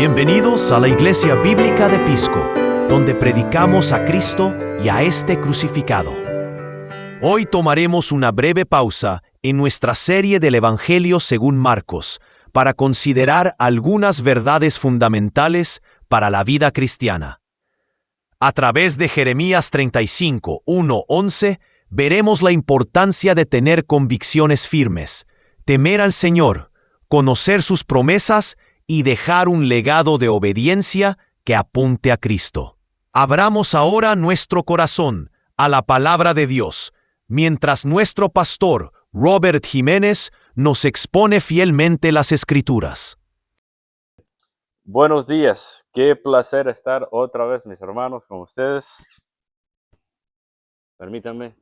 Bienvenidos a la Iglesia Bíblica de Pisco, donde predicamos a Cristo y a este crucificado. Hoy tomaremos una breve pausa en nuestra serie del Evangelio según Marcos para considerar algunas verdades fundamentales para la vida cristiana. A través de Jeremías 35, 1-11, veremos la importancia de tener convicciones firmes, temer al Señor, conocer sus promesas y dejar un legado de obediencia que apunte a Cristo. Abramos ahora nuestro corazón a la palabra de Dios, mientras nuestro pastor, Robert Jiménez, nos expone fielmente las Escrituras. Buenos días, qué placer estar otra vez, mis hermanos, con ustedes. Permítanme.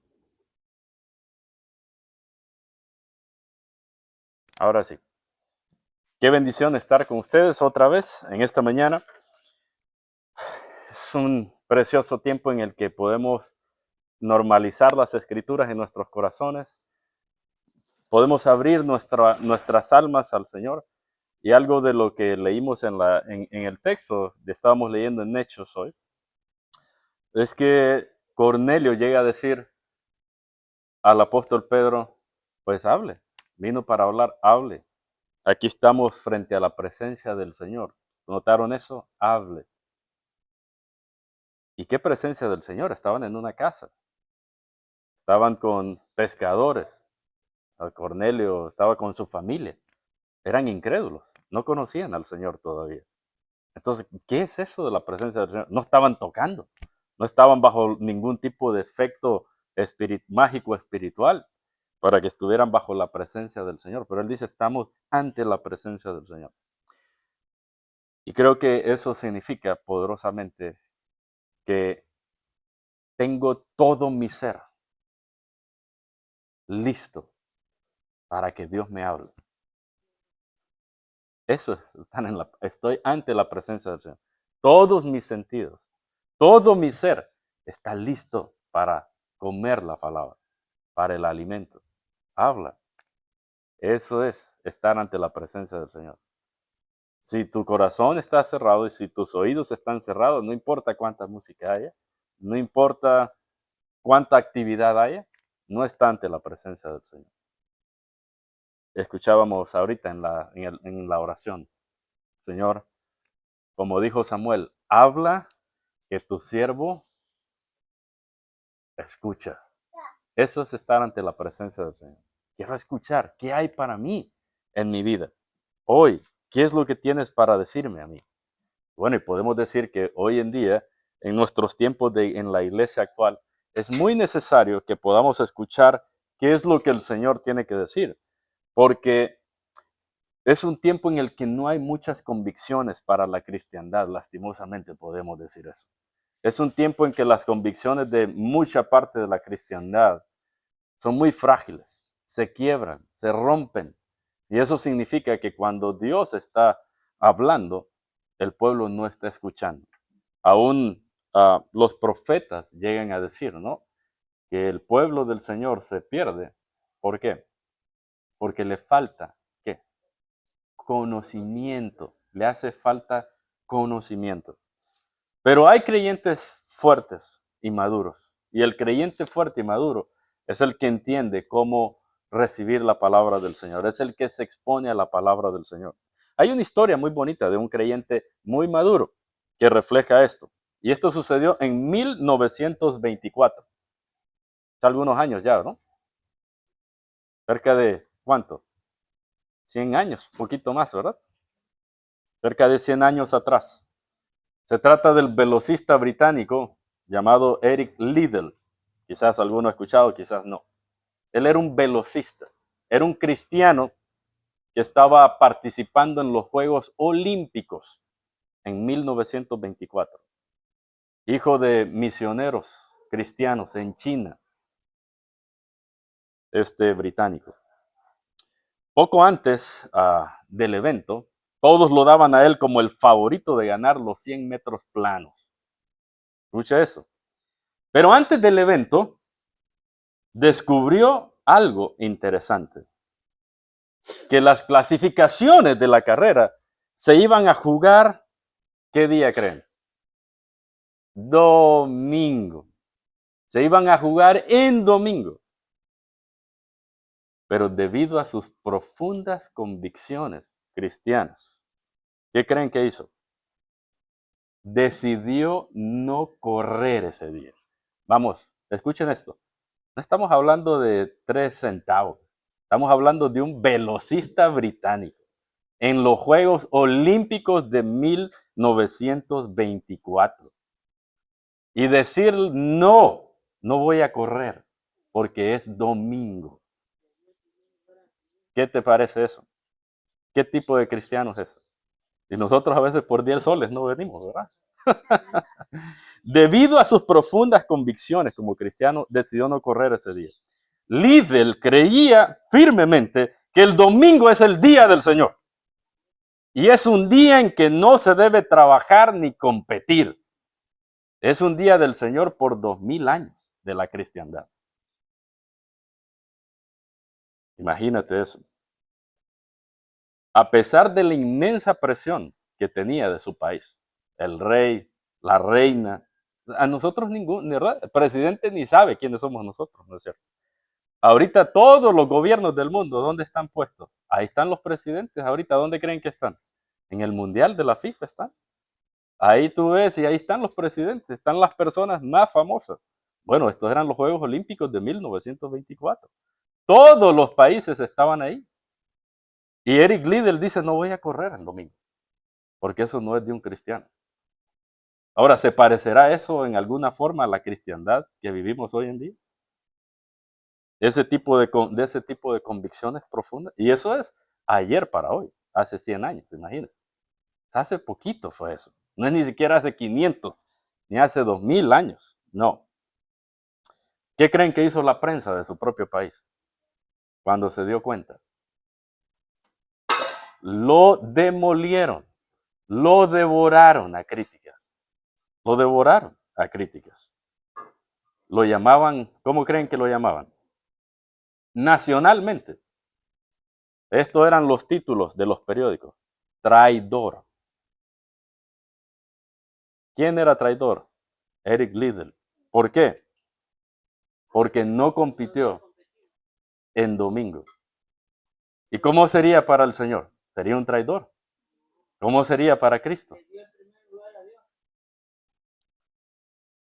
Ahora sí. Qué bendición estar con ustedes otra vez en esta mañana. Es un precioso tiempo en el que podemos normalizar las Escrituras en nuestros corazones. Podemos abrir nuestras almas al Señor. Y algo de lo que leímos en el texto, estábamos leyendo en Hechos hoy, es que Cornelio llega a decir al apóstol Pedro, pues hable, vino para hablar, hable. Aquí estamos frente a la presencia del Señor. ¿Notaron eso? Hable. ¿Y qué presencia del Señor? Estaban en una casa. Estaban con pescadores. Cornelio estaba con su familia. Eran incrédulos. No conocían al Señor todavía. Entonces, ¿qué es eso de la presencia del Señor? No estaban tocando. No estaban bajo ningún tipo de efecto mágico espiritual para que estuvieran bajo la presencia del Señor. Pero él dice, estamos ante la presencia del Señor. Y creo que eso significa poderosamente que tengo todo mi ser listo para que Dios me hable. Eso es, estoy ante la presencia del Señor. Todos mis sentidos, todo mi ser está listo para comer la palabra, para el alimento. Habla. Eso es estar ante la presencia del Señor. Si tu corazón está cerrado y si tus oídos están cerrados, no importa cuánta música haya, no importa cuánta actividad haya, no está ante la presencia del Señor. Escuchábamos ahorita en la oración, Señor, como dijo Samuel, habla que tu siervo escucha. Eso es estar ante la presencia del Señor. Quiero escuchar qué hay para mí en mi vida. Hoy, ¿qué es lo que tienes para decirme a mí? Bueno, y podemos decir que hoy en día, en nuestros tiempos en la iglesia actual, es muy necesario que podamos escuchar qué es lo que el Señor tiene que decir. Porque es un tiempo en el que no hay muchas convicciones para la cristiandad, lastimosamente podemos decir eso. Es un tiempo en que las convicciones de mucha parte de la cristiandad son muy frágiles, se quiebran, se rompen. Y eso significa que cuando Dios está hablando, el pueblo no está escuchando. Aún los profetas llegan a decir, ¿no? Que el pueblo del Señor se pierde. ¿Por qué? Porque le falta, ¿qué? Conocimiento. Le hace falta conocimiento. Pero hay creyentes fuertes y maduros. Y el creyente fuerte y maduro es el que entiende cómo recibir la palabra del Señor. Es el que se expone a la palabra del Señor. Hay una historia muy bonita de un creyente muy maduro que refleja esto. Y esto sucedió en 1924. Hace algunos años ya, ¿no? Cerca de, ¿cuánto? 100 años, un poquito más, ¿verdad? Cerca de 100 años atrás. Se trata del velocista británico llamado Eric Liddell. Quizás alguno ha escuchado, quizás no. Él era un velocista, era un cristiano que estaba participando en los Juegos Olímpicos en 1924. Hijo de misioneros cristianos en China, británico. Poco antes del evento, todos lo daban a él como el favorito de ganar los 100 metros planos. Escucha eso. Pero antes del evento, descubrió algo interesante. Que las clasificaciones de la carrera se iban a jugar ¿Qué día creen? Domingo. Se iban a jugar en domingo. Pero debido a sus profundas convicciones cristianas, ¿qué creen que hizo? Decidió no correr ese día. Vamos, escuchen esto. No estamos hablando de 3 centavos. Estamos hablando de un velocista británico en los Juegos Olímpicos de 1924. Y decir, no, no voy a correr porque es domingo. ¿Qué te parece eso? ¿Qué tipo de cristiano es eso? Y nosotros a veces por 10 soles no venimos, ¿verdad? Debido a sus profundas convicciones como cristiano, decidió no correr ese día. Liddell creía firmemente que el domingo es el día del Señor. Y es un día en que no se debe trabajar ni competir. Es un día del Señor por 2000 años de la cristiandad. Imagínate eso. A pesar de la inmensa presión que tenía de su país, el rey, la reina, a nosotros ningún, ¿verdad? El presidente ni sabe quiénes somos nosotros, ¿no es cierto? Ahorita todos los gobiernos del mundo, ¿dónde están puestos? Ahí están los presidentes. Ahorita, ¿dónde creen que están? En el Mundial de la FIFA están. Ahí tú ves y ahí están los presidentes, están las personas más famosas. Bueno, estos eran los Juegos Olímpicos de 1924. Todos los países estaban ahí. Y Eric Liddell dice, no voy a correr el domingo, porque eso no es de un cristiano. Ahora, ¿se parecerá eso en alguna forma a la cristiandad que vivimos hoy en día? Ese tipo de convicciones profundas. Y eso es ayer para hoy, hace 100 años, imagínense. Hace poquito fue eso. No es ni siquiera hace 500, ni hace 2000 años. No. ¿Qué creen que hizo la prensa de su propio país cuando se dio cuenta? Lo demolieron, lo devoraron a críticas. Lo devoraron a críticas. Lo llamaban, ¿cómo creen que lo llamaban? Nacionalmente. Estos eran los títulos de los periódicos. Traidor. ¿Quién era traidor? Eric Liddell. ¿Por qué? Porque no compitió en domingo. ¿Y cómo sería para el Señor? Sería un traidor. ¿Cómo sería para Cristo?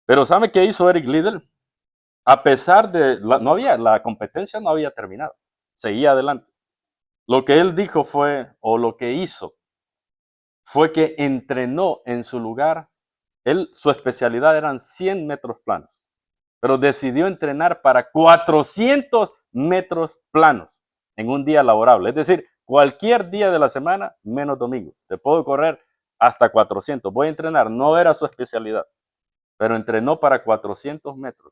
Pero ¿sabe qué hizo Eric Liddell? A pesar de, la competencia no había terminado. Seguía adelante. Lo que él dijo fue, o lo que hizo, fue que entrenó en su lugar. Su especialidad eran 100 metros planos, pero decidió entrenar para 400 metros planos en un día laborable. Es decir, cualquier día de la semana, menos domingo. Te puedo correr hasta 400. Voy a entrenar. No era su especialidad, pero entrenó para 400 metros.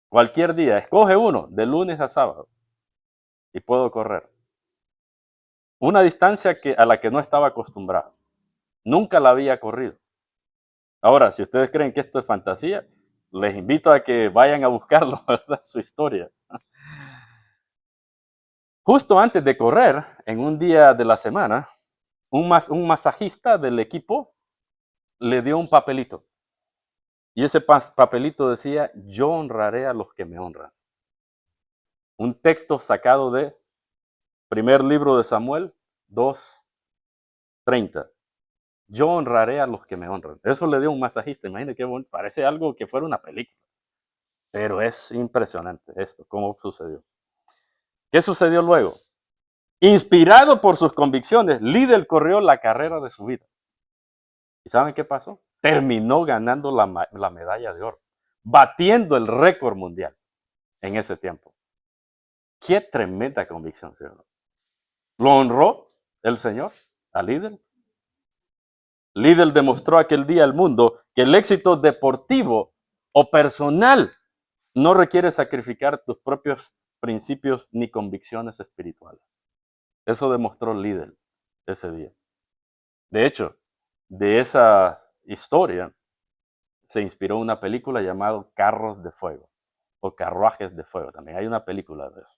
Cualquier día, escoge uno, de lunes a sábado, y puedo correr. Una distancia a la que no estaba acostumbrado. Nunca la había corrido. Ahora, si ustedes creen que esto es fantasía, les invito a que vayan a buscarlo, ¿verdad? Su historia. Justo antes de correr, en un día de la semana, un masajista del equipo le dio un papelito. Y ese papelito decía, yo honraré a los que me honran. Un texto sacado de primer libro de Samuel 2:30. Yo honraré a los que me honran. Eso le dio un masajista. Imagínate qué bonito. Parece algo que fuera una película. Pero es impresionante esto, cómo sucedió. ¿Qué sucedió luego? Inspirado por sus convicciones, Liddell corrió la carrera de su vida. ¿Y saben qué pasó? Terminó ganando la medalla de oro, batiendo el récord mundial en ese tiempo. Qué tremenda convicción, señor. ¿Lo honró el Señor a Liddell? Liddell demostró aquel día al mundo que el éxito deportivo o personal no requiere sacrificar tus propios principios ni convicciones espirituales. Eso demostró Liddell ese día. De hecho, de esa historia se inspiró una película llamada Carros de Fuego o Carruajes de Fuego. También hay una película de eso.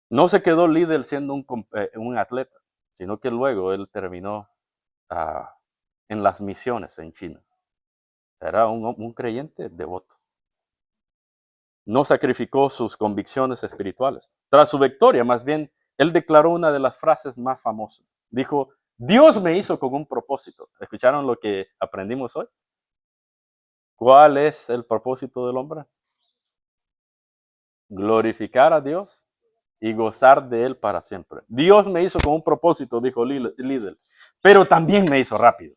No se quedó Liddell siendo un atleta, sino que luego él terminó ah, en las misiones en China. Era un creyente devoto. No sacrificó sus convicciones espirituales. Tras su victoria, más bien, él declaró una de las frases más famosas. Dijo, Dios me hizo con un propósito. ¿Escucharon lo que aprendimos hoy? ¿Cuál es el propósito del hombre? Glorificar a Dios y gozar de Él para siempre. Dios me hizo con un propósito, dijo Liddell, pero también me hizo rápido.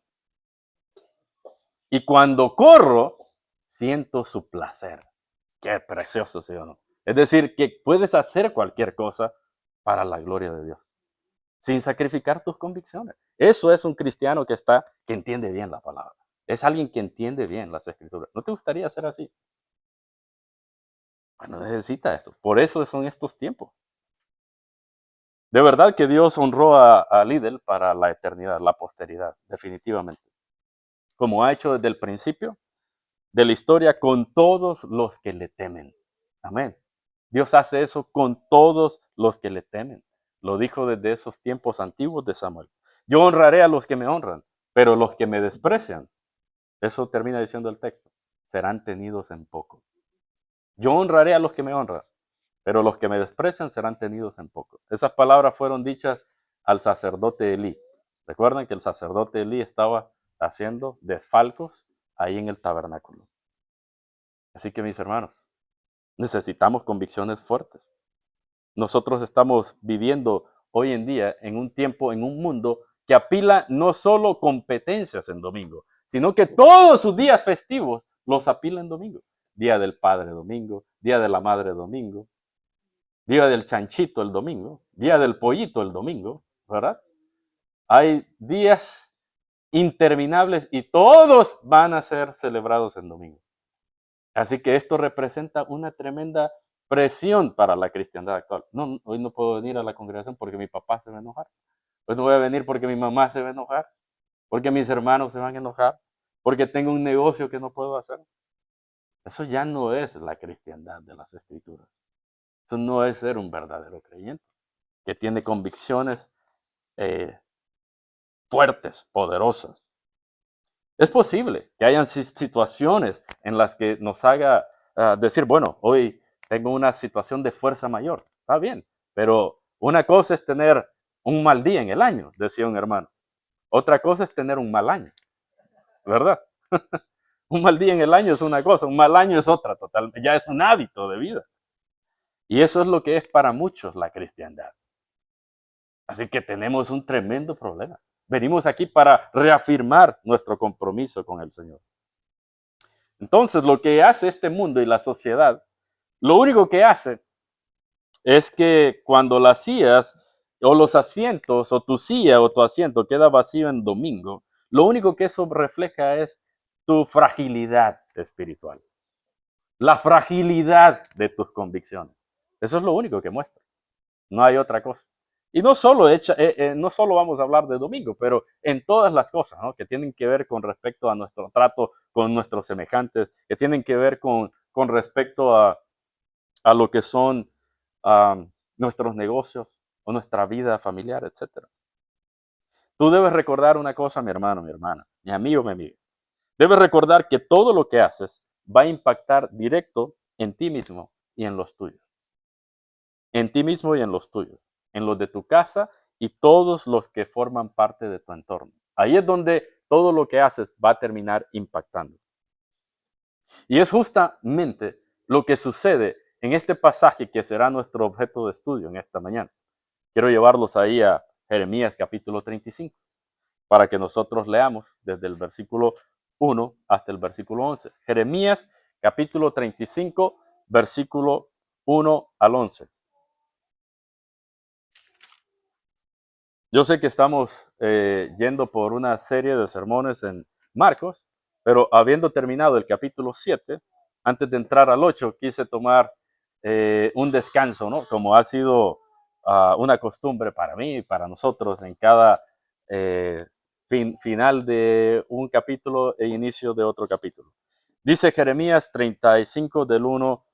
Y cuando corro, siento su placer. Qué precioso, ¿sí o no? Es decir, que puedes hacer cualquier cosa para la gloria de Dios, sin sacrificar tus convicciones. Eso es un cristiano que entiende bien la palabra. Es alguien que entiende bien las escrituras. ¿No te gustaría ser así? Bueno, necesita esto. Por eso son estos tiempos. De verdad que Dios honró a Liddell para la eternidad, la posteridad, definitivamente. Como ha hecho desde el principio de la historia con todos los que le temen. Amén. Dios hace eso con todos los que le temen. Lo dijo desde esos tiempos antiguos de Samuel. Yo honraré a los que me honran, pero los que me desprecian, eso termina diciendo el texto, serán tenidos en poco. Yo honraré a los que me honran, pero los que me desprecian serán tenidos en poco. Esas palabras fueron dichas al sacerdote Elí. Recuerden que el sacerdote Elí estaba haciendo desfalcos ahí en el tabernáculo. Así que mis hermanos, necesitamos convicciones fuertes. Nosotros estamos viviendo hoy en día en un tiempo, en un mundo que apila no solo competencias en domingo, sino que todos sus días festivos los apila en domingo. Día del Padre domingo, Día de la Madre domingo, Día del Chanchito el domingo, Día del Pollito el domingo, ¿verdad? Hay días interminables y todos van a ser celebrados en domingo. Así que esto representa una tremenda presión para la cristiandad actual. No, hoy no puedo venir a la congregación porque mi papá se va a enojar. Hoy no voy a venir porque mi mamá se va a enojar, porque mis hermanos se van a enojar, porque tengo un negocio que no puedo hacer. Eso ya no es la cristiandad de las escrituras. Eso no es ser un verdadero creyente, que tiene convicciones fuertes, poderosas. Es posible que hayan situaciones en las que nos haga decir, bueno, hoy tengo una situación de fuerza mayor. Está bien, pero una cosa es tener un mal día en el año, decía un hermano. Otra cosa es tener un mal año, ¿verdad? Un mal día en el año es una cosa, un mal año es otra, total, ya es un hábito de vida. Y eso es lo que es para muchos la cristiandad. Así que tenemos un tremendo problema. Venimos aquí para reafirmar nuestro compromiso con el Señor. Entonces, lo que hace este mundo y la sociedad, lo único que hace es que cuando las sillas o los asientos o tu silla o tu asiento queda vacío en domingo, lo único que eso refleja es tu fragilidad espiritual, la fragilidad de tus convicciones. Eso es lo único que muestra. No hay otra cosa. Y no solo, no solo vamos a hablar de domingo, pero en todas las cosas, ¿no? Que tienen que ver con respecto a nuestro trato con nuestros semejantes, que tienen que ver con respecto a lo que son nuestros negocios o nuestra vida familiar, etc. Tú debes recordar una cosa, mi hermano, mi hermana, mi amigo, mi amiga. Debes recordar que todo lo que haces va a impactar directo en ti mismo y en los tuyos. En ti mismo y en los tuyos, en los de tu casa y todos los que forman parte de tu entorno. Ahí es donde todo lo que haces va a terminar impactando. Y es justamente lo que sucede en este pasaje que será nuestro objeto de estudio en esta mañana. Quiero llevarlos ahí a Jeremías capítulo 35 para que nosotros leamos desde el versículo 1 hasta el versículo 11. Jeremías capítulo 35, versículo 1 al 11. Yo sé que estamos yendo por una serie de sermones en Marcos, pero habiendo terminado el capítulo 7, antes de entrar al 8, quise tomar un descanso, ¿no? Como ha sido una costumbre para mí y para nosotros en cada final de un capítulo e inicio de otro capítulo. Dice Jeremías 35 del 1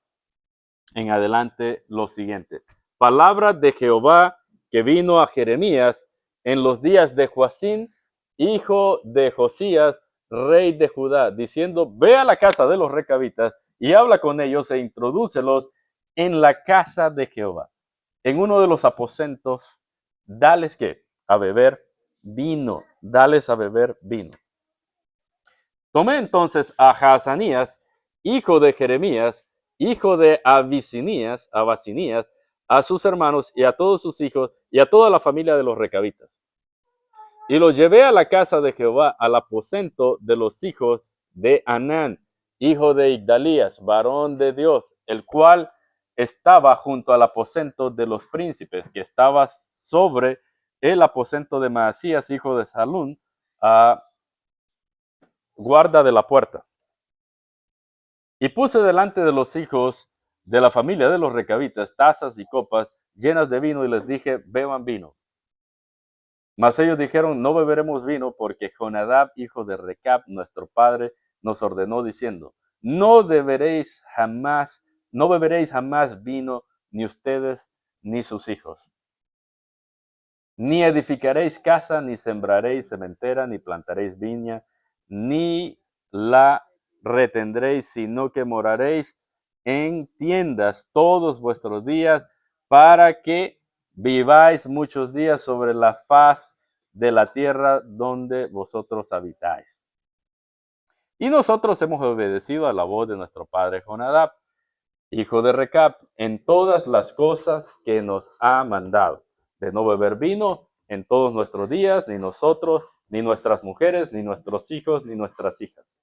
en adelante lo siguiente. Palabra de Jehová que vino a Jeremías en los días de Joacín, hijo de Josías, rey de Judá, diciendo, ve a la casa de los recabitas y habla con ellos e introdúcelos en la casa de Jehová. En uno de los aposentos, dales ¿qué? A beber vino. Dales a beber vino. Tomé entonces a Hazanías, hijo de Jeremías, hijo de Abasinías, a sus hermanos y a todos sus hijos y a toda la familia de los recabitas. Y los llevé a la casa de Jehová, al aposento de los hijos de Anán, hijo de Igdalías, varón de Dios, el cual estaba junto al aposento de los príncipes, que estaba sobre el aposento de Maasías, hijo de Salún, a guarda de la puerta. Y puse delante de los hijos de la familia de los recabitas tazas y copas llenas de vino, y les dije, beban vino. Mas ellos dijeron, no beberemos vino, porque Jonadab, hijo de Recab, nuestro padre, nos ordenó diciendo, no beberéis jamás vino, ni ustedes ni sus hijos. Ni edificaréis casa, ni sembraréis sementera, ni plantaréis viña, ni la retendréis, sino que moraréis en tiendas todos vuestros días, para que viváis muchos días sobre la faz de la tierra donde vosotros habitáis. Y nosotros hemos obedecido a la voz de nuestro padre Jonadab, hijo de Recab, en todas las cosas que nos ha mandado, de no beber vino en todos nuestros días, ni nosotros, ni nuestras mujeres, ni nuestros hijos, ni nuestras hijas.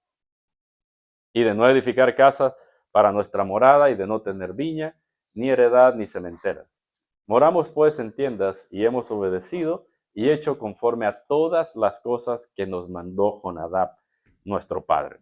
Y de no edificar casas para nuestra morada, y de no tener viña, ni heredad, ni cementera. Moramos pues en tiendas, y hemos obedecido y hecho conforme a todas las cosas que nos mandó Jonadab, nuestro padre.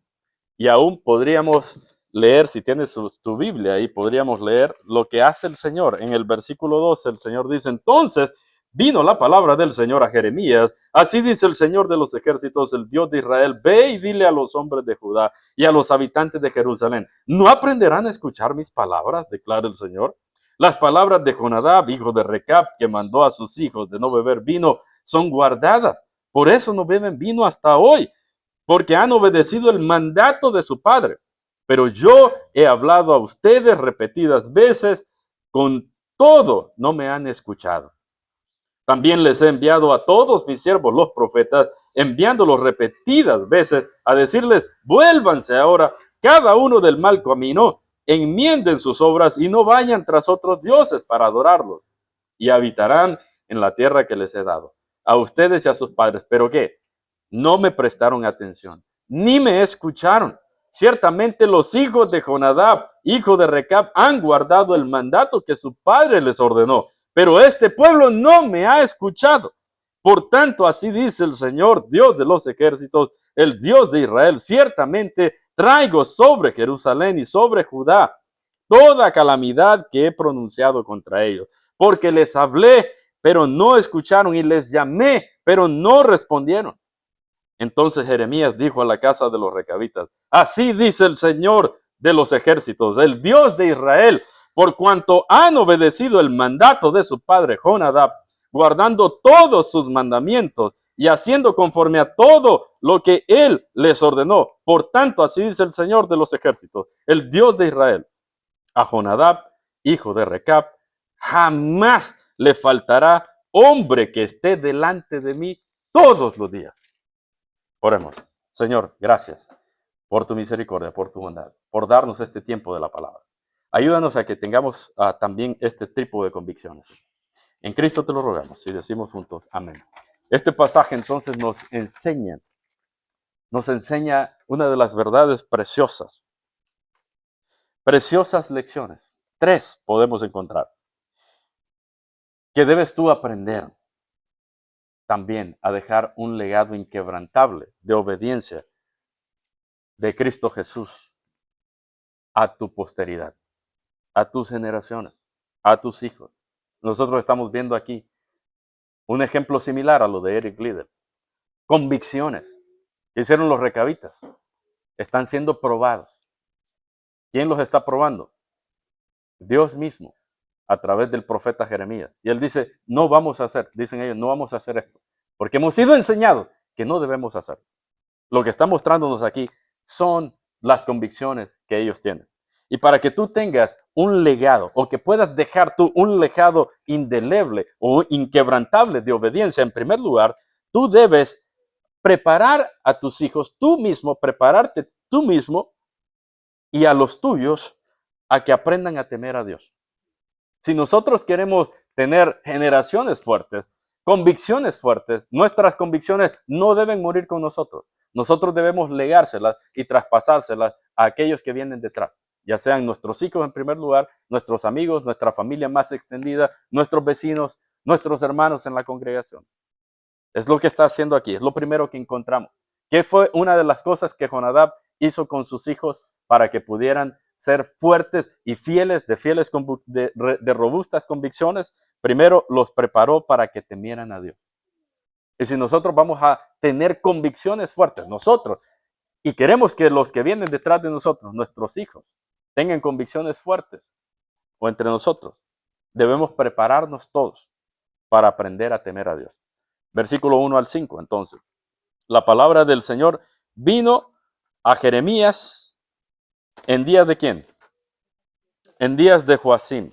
Y aún podríamos leer, si tienes tu Biblia ahí, podríamos leer lo que hace el Señor. En el versículo 12, el Señor dice, entonces vino la palabra del Señor a Jeremías. Así dice el Señor de los ejércitos, el Dios de Israel, ve y dile a los hombres de Judá y a los habitantes de Jerusalén, ¿no aprenderán a escuchar mis palabras? Declara el Señor. Las palabras de Jonadab, hijo de Recab, que mandó a sus hijos de no beber vino, son guardadas. Por eso no beben vino hasta hoy, porque han obedecido el mandato de su padre. Pero yo he hablado a ustedes repetidas veces, con todo no me han escuchado. También les he enviado a todos mis siervos los profetas, enviándolos repetidas veces a decirles, vuélvanse ahora cada uno del mal camino, enmienden sus obras y no vayan tras otros dioses para adorarlos. Y habitarán en la tierra que les he dado, a ustedes y a sus padres. ¿Pero qué? No me prestaron atención, ni me escucharon. Ciertamente los hijos de Jonadab, hijo de Recab, han guardado el mandato que su padre les ordenó, pero este pueblo no me ha escuchado. Por tanto, así dice el Señor, Dios de los ejércitos, el Dios de Israel, ciertamente traigo sobre Jerusalén y sobre Judá toda calamidad que he pronunciado contra ellos, porque les hablé, pero no escucharon, y les llamé, pero no respondieron. Entonces Jeremías dijo a la casa de los recabitas, así dice el Señor de los ejércitos, el Dios de Israel, por cuanto han obedecido el mandato de su padre Jonadab, guardando todos sus mandamientos y haciendo conforme a todo lo que él les ordenó. Por tanto, así dice el Señor de los ejércitos, el Dios de Israel, a Jonadab, hijo de Recab, jamás le faltará hombre que esté delante de mí todos los días. Oremos. Señor, gracias por tu misericordia, por tu bondad, por darnos este tiempo de la palabra. Ayúdanos a que tengamos también este tipo de convicciones. En Cristo te lo rogamos y decimos juntos, amén. Este pasaje entonces nos enseña una de las verdades preciosas lecciones. 3 podemos encontrar que debes tú aprender también a dejar un legado inquebrantable de obediencia de Cristo Jesús a tu posteridad, a tus generaciones, a tus hijos. Nosotros estamos viendo aquí un ejemplo similar a lo de Eric Liddell. Convicciones que hicieron los recabitas están siendo probados. ¿Quién los está probando? Dios mismo, a través del profeta Jeremías. Y él dice, no vamos a hacer, dicen ellos, no vamos a hacer esto, porque hemos sido enseñados que no debemos hacer. Lo que está mostrándonos aquí son las convicciones que ellos tienen. Y para que tú tengas un legado o que puedas dejar tú un legado indeleble o inquebrantable de obediencia, en primer lugar, tú debes preparar a tus hijos tú mismo, prepararte tú mismo y a los tuyos a que aprendan a temer a Dios. Si nosotros queremos tener generaciones fuertes, convicciones fuertes, nuestras convicciones no deben morir con nosotros. Nosotros debemos legárselas y traspasárselas a aquellos que vienen detrás, ya sean nuestros hijos en primer lugar, nuestros amigos, nuestra familia más extendida, nuestros vecinos, nuestros hermanos en la congregación. Es lo que está haciendo aquí, es lo primero que encontramos. ¿Qué fue una de las cosas que Jonadab hizo con sus hijos para que pudieran ser fuertes y fieles, de robustas convicciones? Primero los preparó para que temieran a Dios. Y si nosotros vamos a tener convicciones fuertes, nosotros, y queremos que los que vienen detrás de nosotros, nuestros hijos, tengan convicciones fuertes, o entre nosotros, debemos prepararnos todos para aprender a temer a Dios. Versículo 1 al 5, entonces. La palabra del Señor vino a Jeremías en días de ¿quién? En días de Joacim.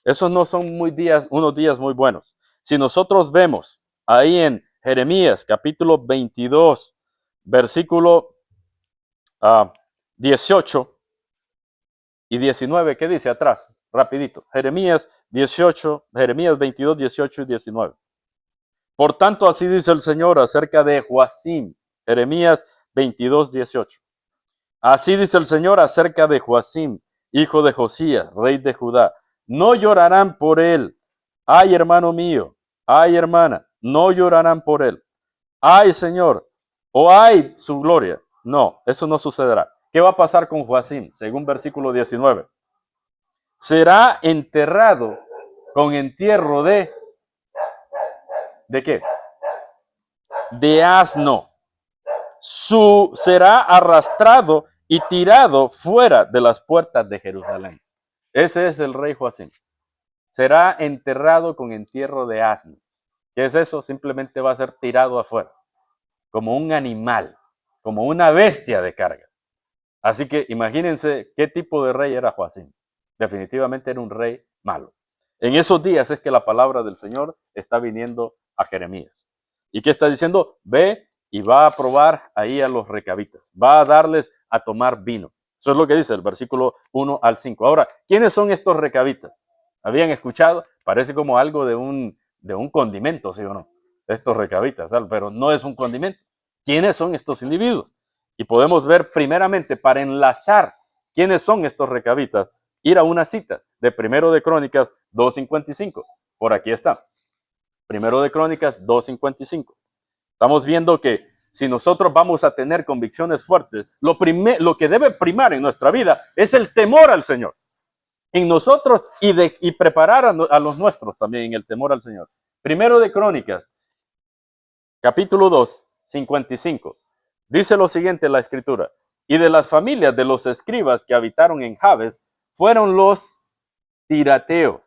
Esos no son unos días muy buenos. Si nosotros vemos ahí en Jeremías capítulo 22, versículo 18 y 19, ¿qué dice atrás? Rapidito. Jeremías 22, 18 y 19. Por tanto, así dice el Señor acerca de Joacim. Jeremías 22, 18. Así dice el Señor acerca de Joacim, hijo de Josías, rey de Judá. No llorarán por él. Ay, hermano mío. Ay, hermana. No llorarán por él. Ay, Señor. O ay, su gloria. No, eso no sucederá. ¿Qué va a pasar con Joacim? Según versículo 19. Será enterrado con entierro ¿de qué? De asno. Será arrastrado y tirado fuera de las puertas de Jerusalén. Ese es el rey Joacim. Será enterrado con entierro de asno. ¿Qué es eso? Simplemente va a ser tirado afuera, como un animal, como una bestia de carga. Así que imagínense qué tipo de rey era Joacim. Definitivamente era un rey malo. En esos días es que la palabra del Señor está viniendo a Jeremías. ¿Y qué está diciendo? Ve y va a probar ahí a los recabitas. Va a darles a tomar vino. Eso es lo que dice el versículo 1 al 5. Ahora, ¿quiénes son estos recabitas? ¿Habían escuchado? Parece como algo de un condimento, ¿sí o no? Estos recabitas, pero no es un condimento. ¿Quiénes son estos individuos? Y podemos ver primeramente, para enlazar quiénes son estos recabitas, ir a una cita de Primero de Crónicas 2:55. Por aquí está. Primero de Crónicas 2:55. Estamos viendo que si nosotros vamos a tener convicciones fuertes, lo que debe primar en nuestra vida es el temor al Señor. En nosotros y preparar a los nuestros también en el temor al Señor. Primero de Crónicas, capítulo 2:55. Dice lo siguiente la escritura. Y de las familias de los escribas que habitaron en Jabes fueron los tirateos,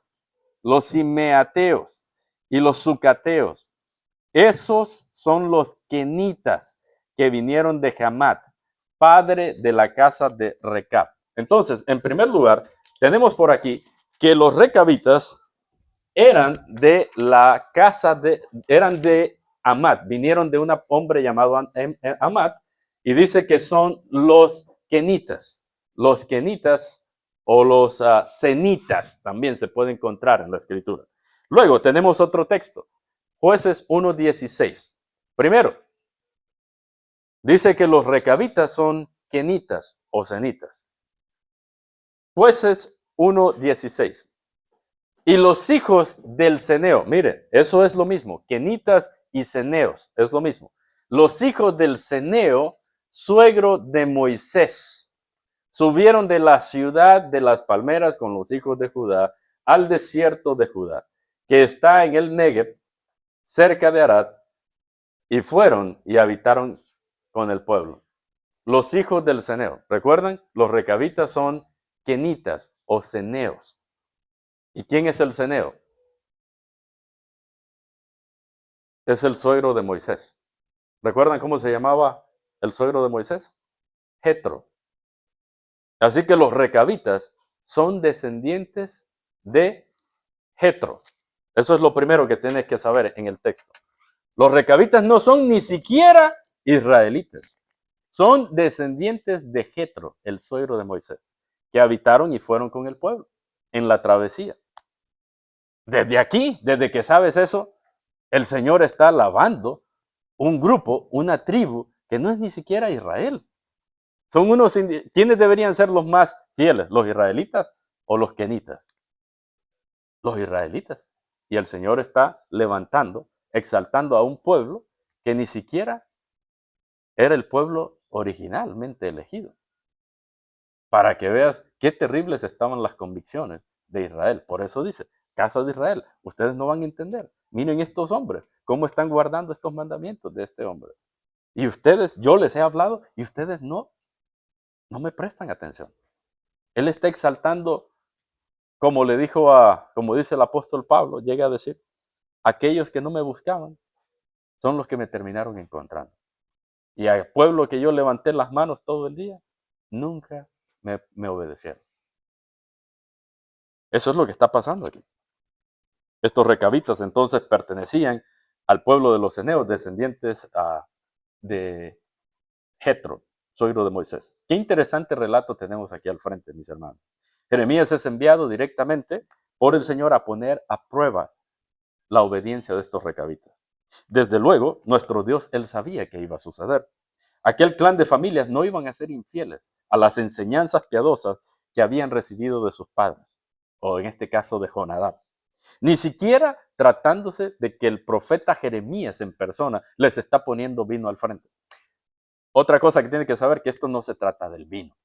los simeateos y los sucateos. Esos son los kenitas que vinieron de Hamat, padre de la casa de Recab. Entonces, en primer lugar, tenemos por aquí que los recabitas eran de la casa eran de Amat, vinieron de un hombre llamado Amat, y dice que son los kenitas. Los kenitas o los cenitas también se puede encontrar en la escritura. Luego tenemos otro texto, Jueces 1:16. Primero, dice que los recabitas son kenitas o cenitas. Jueces 1:16. Y los hijos del ceneo, mire, eso es lo mismo, kenitas y ceneos, es lo mismo. Los hijos del ceneo, suegro de Moisés, subieron de la ciudad de las palmeras con los hijos de Judá al desierto de Judá, que está en el Negev, cerca de Arad, y fueron y habitaron con el pueblo. Los hijos del ceneo, ¿recuerdan? Los recabitas son kenitas o ceneos. ¿Y quién es el ceneo? Es el suegro de Moisés. ¿Recuerdan cómo se llamaba el suegro de Moisés? Jetro. Así que los recabitas son descendientes de Jetro. Eso es lo primero que tienes que saber en el texto. Los recabitas no son ni siquiera israelitas. Son descendientes de Jetro, el suegro de Moisés, que habitaron y fueron con el pueblo en la travesía. Desde aquí, desde que sabes eso, el Señor está alabando un grupo, una tribu que no es ni siquiera Israel. Son unos, ¿quiénes deberían ser los más fieles? ¿Los israelitas o los kenitas? Los israelitas. Y el Señor está levantando, exaltando a un pueblo que ni siquiera era el pueblo originalmente elegido. Para que veas qué terribles estaban las convicciones de Israel. Por eso dice, casa de Israel, ustedes no van a entender. Miren estos hombres, cómo están guardando estos mandamientos de este hombre. Y ustedes, yo les he hablado y ustedes no me prestan atención. Él está exaltando, como le dijo como dice el apóstol Pablo, llega a decir, aquellos que no me buscaban son los que me terminaron encontrando. Y al pueblo que yo levanté las manos todo el día, nunca me obedecieron. Eso es lo que está pasando aquí. Estos recabitas entonces pertenecían al pueblo de los eneos, descendientes de Jetro, suegro de Moisés. Qué interesante relato tenemos aquí al frente, mis hermanos. Jeremías es enviado directamente por el Señor a poner a prueba la obediencia de estos recabitas. Desde luego, nuestro Dios, él sabía que iba a suceder. Aquel clan de familias no iban a ser infieles a las enseñanzas piadosas que habían recibido de sus padres, o en este caso de Jonadab. Ni siquiera tratándose de que el profeta Jeremías en persona les está poniendo vino al frente. Otra cosa que tienen que saber, que esto no se trata del vino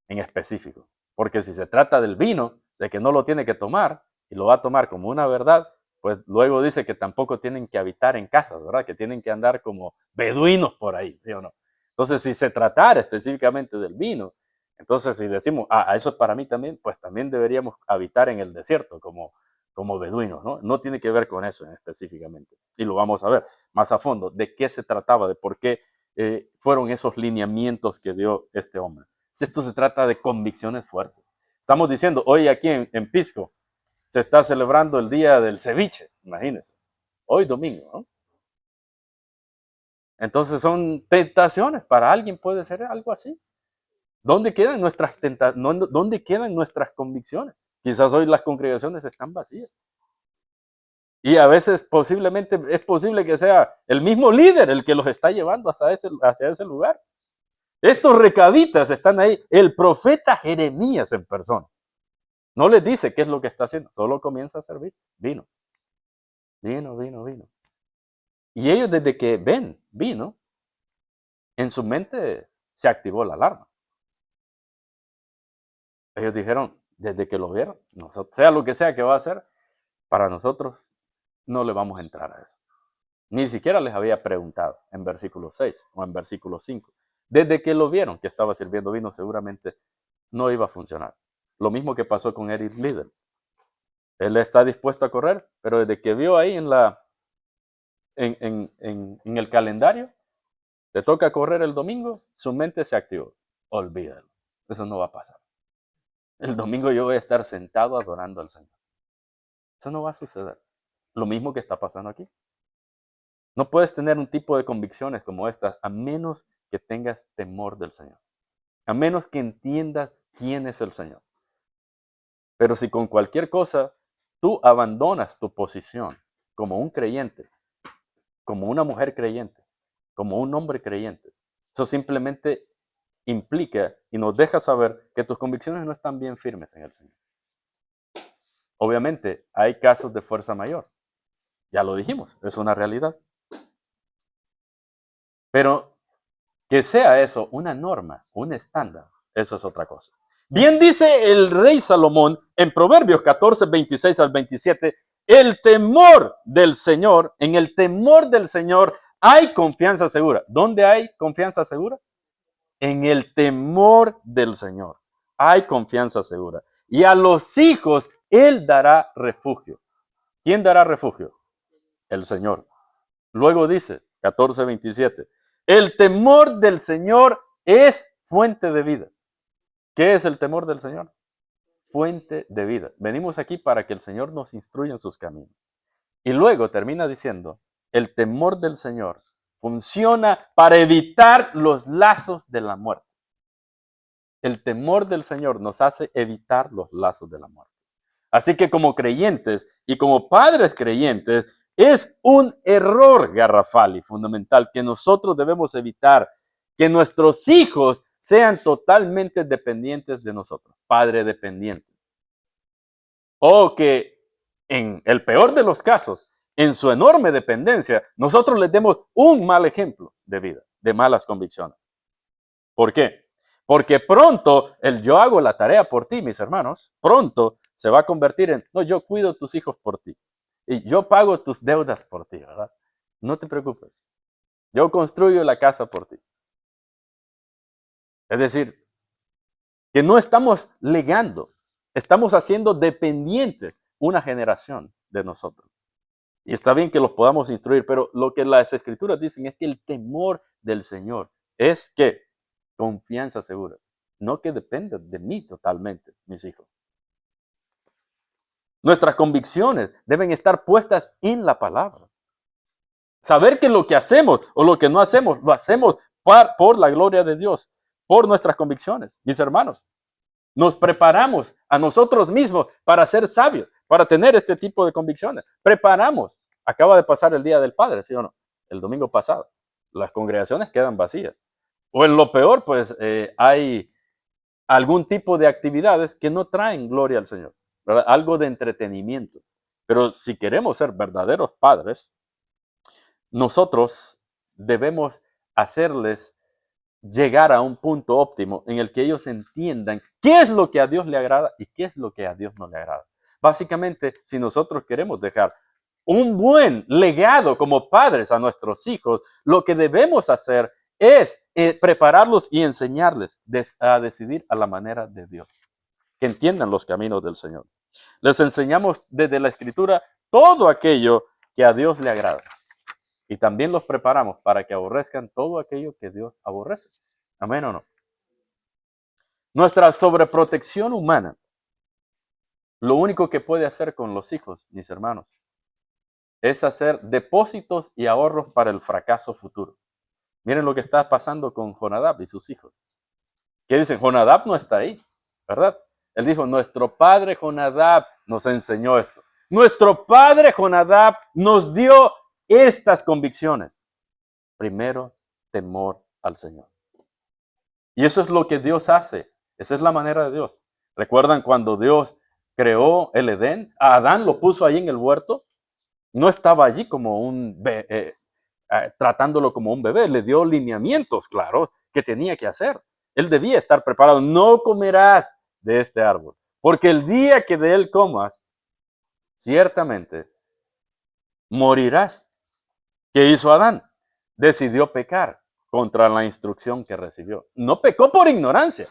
en específico, porque si se trata del vino, de que no lo tiene que tomar y lo va a tomar como una verdad, pues luego dice que tampoco tienen que habitar en casas, ¿verdad? Que tienen que andar como beduinos por ahí, ¿sí o no? Entonces, si se tratara específicamente del vino, entonces si decimos, eso es para mí también, pues también deberíamos habitar en el desierto como beduinos, ¿no? No tiene que ver con eso específicamente. Y lo vamos a ver más a fondo, de qué se trataba, de por qué fueron esos lineamientos que dio este hombre. Esto se trata de convicciones fuertes. Estamos diciendo, hoy aquí en Pisco se está celebrando el día del ceviche, imagínense. Hoy domingo, ¿no? Entonces son tentaciones. Para alguien puede ser algo así. ¿Dónde quedan nuestras tentaciones? ¿Dónde quedan nuestras convicciones? Quizás hoy las congregaciones están vacías. Y a veces posiblemente es posible que sea el mismo líder el que los está llevando hacia ese lugar. Estos recabitas están ahí. El profeta Jeremías en persona. No les dice qué es lo que está haciendo. Solo comienza a servir vino. Vino, vino, vino. Y ellos desde que ven vino, en su mente se activó la alarma. Ellos dijeron, desde que lo vieron, sea lo que sea que va a hacer, para nosotros no le vamos a entrar a eso. Ni siquiera les había preguntado en versículo 6 o en versículo 5. Desde que lo vieron que estaba sirviendo vino, seguramente no iba a funcionar. Lo mismo que pasó con Eric Liddell. Él está dispuesto a correr, pero desde que vio ahí en el calendario, te toca correr el domingo, su mente se activó. Olvídalo. Eso no va a pasar. El domingo yo voy a estar sentado adorando al Señor. Eso no va a suceder. Lo mismo que está pasando aquí. No puedes tener un tipo de convicciones como estas a menos que tengas temor del Señor. A menos que entiendas quién es el Señor. Pero si con cualquier cosa tú abandonas tu posición como un creyente, como una mujer creyente, como un hombre creyente, eso simplemente implica y nos deja saber que tus convicciones no están bien firmes en el Señor. Obviamente, hay casos de fuerza mayor. Ya lo dijimos, es una realidad. Pero que sea eso una norma, un estándar, eso es otra cosa. Bien dice el rey Salomón en Proverbios 14, 26 al 27, el temor del Señor, en el temor del Señor hay confianza segura. ¿Dónde hay confianza segura? En el temor del Señor hay confianza segura. Y a los hijos Él dará refugio. ¿Quién dará refugio? El Señor. Luego dice, 14:27. El temor del Señor es fuente de vida. ¿Qué es el temor del Señor? Fuente de vida. Venimos aquí para que el Señor nos instruya en sus caminos. Y luego termina diciendo, el temor del Señor funciona para evitar los lazos de la muerte. El temor del Señor nos hace evitar los lazos de la muerte. Así que como creyentes y como padres creyentes, es un error garrafal y fundamental que nosotros debemos evitar que nuestros hijos sean totalmente dependientes de nosotros, padre dependientes. O que en el peor de los casos, en su enorme dependencia, nosotros les demos un mal ejemplo de vida, de malas convicciones. ¿Por qué? Porque pronto el yo hago la tarea por ti, mis hermanos, pronto se va a convertir en, no, yo cuido tus hijos por ti. Y yo pago tus deudas por ti, ¿verdad? No te preocupes. Yo construyo la casa por ti. Es decir, que no estamos legando, estamos haciendo dependientes una generación de nosotros. Y está bien que los podamos instruir, pero lo que las escrituras dicen es que el temor del Señor es que confianza segura, no que dependa de mí totalmente, mis hijos. Nuestras convicciones deben estar puestas en la palabra. Saber que lo que hacemos o lo que no hacemos, lo hacemos por la gloria de Dios, por nuestras convicciones, mis hermanos. Nos preparamos a nosotros mismos para ser sabios, para tener este tipo de convicciones. Preparamos. Acaba de pasar el Día del Padre, ¿sí o no? El domingo pasado. Las congregaciones quedan vacías. O en lo peor, pues hay algún tipo de actividades que no traen gloria al Señor, ¿verdad? Algo de entretenimiento. Pero si queremos ser verdaderos padres, nosotros debemos hacerles llegar a un punto óptimo en el que ellos entiendan qué es lo que a Dios le agrada y qué es lo que a Dios no le agrada. Básicamente, si nosotros queremos dejar un buen legado como padres a nuestros hijos, lo que debemos hacer es prepararlos y enseñarles a decidir a la manera de Dios, que entiendan los caminos del Señor. Les enseñamos desde la Escritura todo aquello que a Dios le agrada. Y también los preparamos para que aborrezcan todo aquello que Dios aborrece. ¿Amén o no? Nuestra sobreprotección humana, lo único que puede hacer con los hijos, mis hermanos, es hacer depósitos y ahorros para el fracaso futuro. Miren lo que está pasando con Jonadab y sus hijos. ¿Qué dicen? Jonadab no está ahí, ¿verdad? Él dijo, nuestro padre Jonadab nos enseñó esto. Nuestro padre Jonadab nos dio estas convicciones. Primero, temor al Señor. Y eso es lo que Dios hace. Esa es la manera de Dios. ¿Recuerdan cuando Dios creó el Edén? A Adán lo puso ahí en el huerto. No estaba allí como tratándolo como un bebé. Le dio lineamientos, claro, que tenía que hacer. Él debía estar preparado. No comerás de este árbol, porque el día que de él comas, ciertamente morirás. ¿Qué hizo Adán? Decidió pecar contra la instrucción que recibió. No pecó por ignorancia,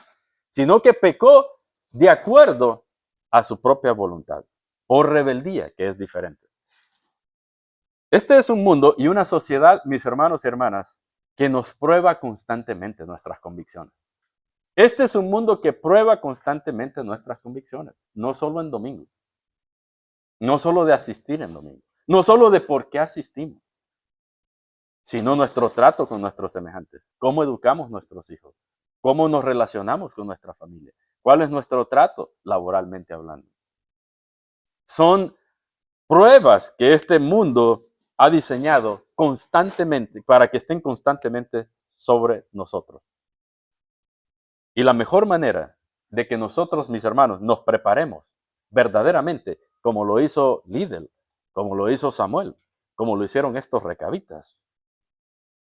sino que pecó de acuerdo a su propia voluntad, por rebeldía, que es diferente. Este es un mundo y una sociedad, mis hermanos y hermanas, que nos prueba constantemente nuestras convicciones. Este es un mundo que prueba constantemente nuestras convicciones, no solo en domingo, no solo de asistir en domingo, no solo de por qué asistimos, sino nuestro trato con nuestros semejantes, cómo educamos a nuestros hijos, cómo nos relacionamos con nuestra familia, cuál es nuestro trato laboralmente hablando. Son pruebas que este mundo ha diseñado constantemente para que estén constantemente sobre nosotros. Y la mejor manera de que nosotros, mis hermanos, nos preparemos verdaderamente, como lo hizo Lidl, como lo hizo Samuel, como lo hicieron estos recabitas.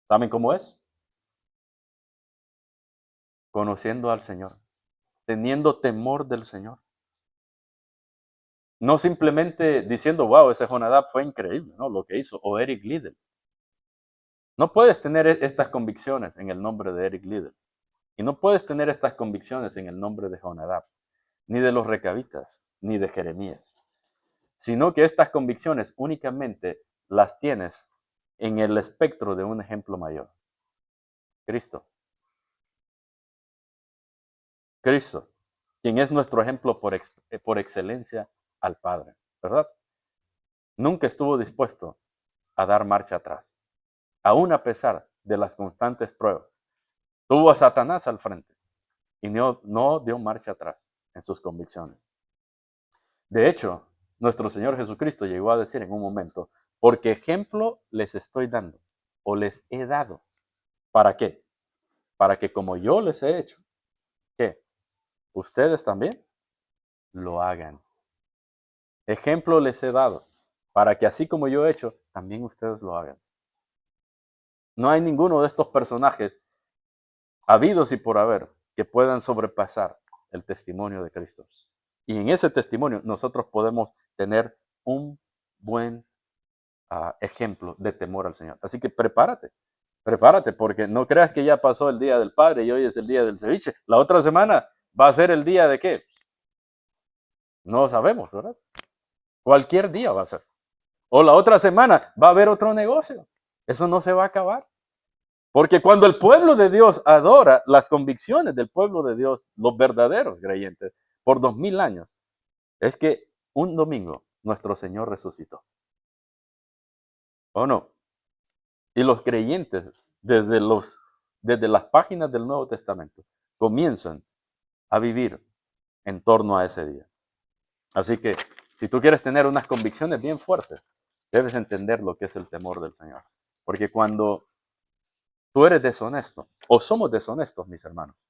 ¿Saben cómo es? Conociendo al Señor, teniendo temor del Señor. No simplemente diciendo, wow, ese Jonadab fue increíble, ¿no? Lo que hizo, o Eric Liddell. No puedes tener estas convicciones en el nombre de Eric Liddell. Y no puedes tener estas convicciones en el nombre de Jonadab, ni de los recabitas, ni de Jeremías. Sino que estas convicciones únicamente las tienes en el espectro de un ejemplo mayor. Cristo. Cristo, quien es nuestro ejemplo por excelencia al Padre, ¿verdad? Nunca estuvo dispuesto a dar marcha atrás, aún a pesar de las constantes pruebas. Tuvo a Satanás al frente y no dio marcha atrás en sus convicciones. De hecho, nuestro Señor Jesucristo llegó a decir en un momento, porque ejemplo les estoy dando o les he dado. ¿Para qué? Para que como yo les he hecho, ¿qué? Ustedes también lo hagan. Ejemplo les he dado, para que así como yo he hecho, también ustedes lo hagan. No hay ninguno de estos personajes, habidos y por haber, que puedan sobrepasar el testimonio de Cristo. Y en ese testimonio nosotros podemos tener un buen ejemplo de temor al Señor. Así que prepárate, porque no creas que ya pasó el día del Padre y hoy es el día del ceviche. La otra semana va a ser el día de ¿qué? No sabemos, ¿verdad? Cualquier día va a ser. O la otra semana va a haber otro negocio. Eso no se va a acabar. Porque cuando el pueblo de Dios adora las convicciones del pueblo de Dios, los verdaderos creyentes, por 2000 años, es que un domingo nuestro Señor resucitó. ¿O no? Y los creyentes, desde las páginas del Nuevo Testamento, comienzan a vivir en torno a ese día. Así que, si tú quieres tener unas convicciones bien fuertes, debes entender lo que es el temor del Señor. Porque cuando tú eres deshonesto, o somos deshonestos, mis hermanos,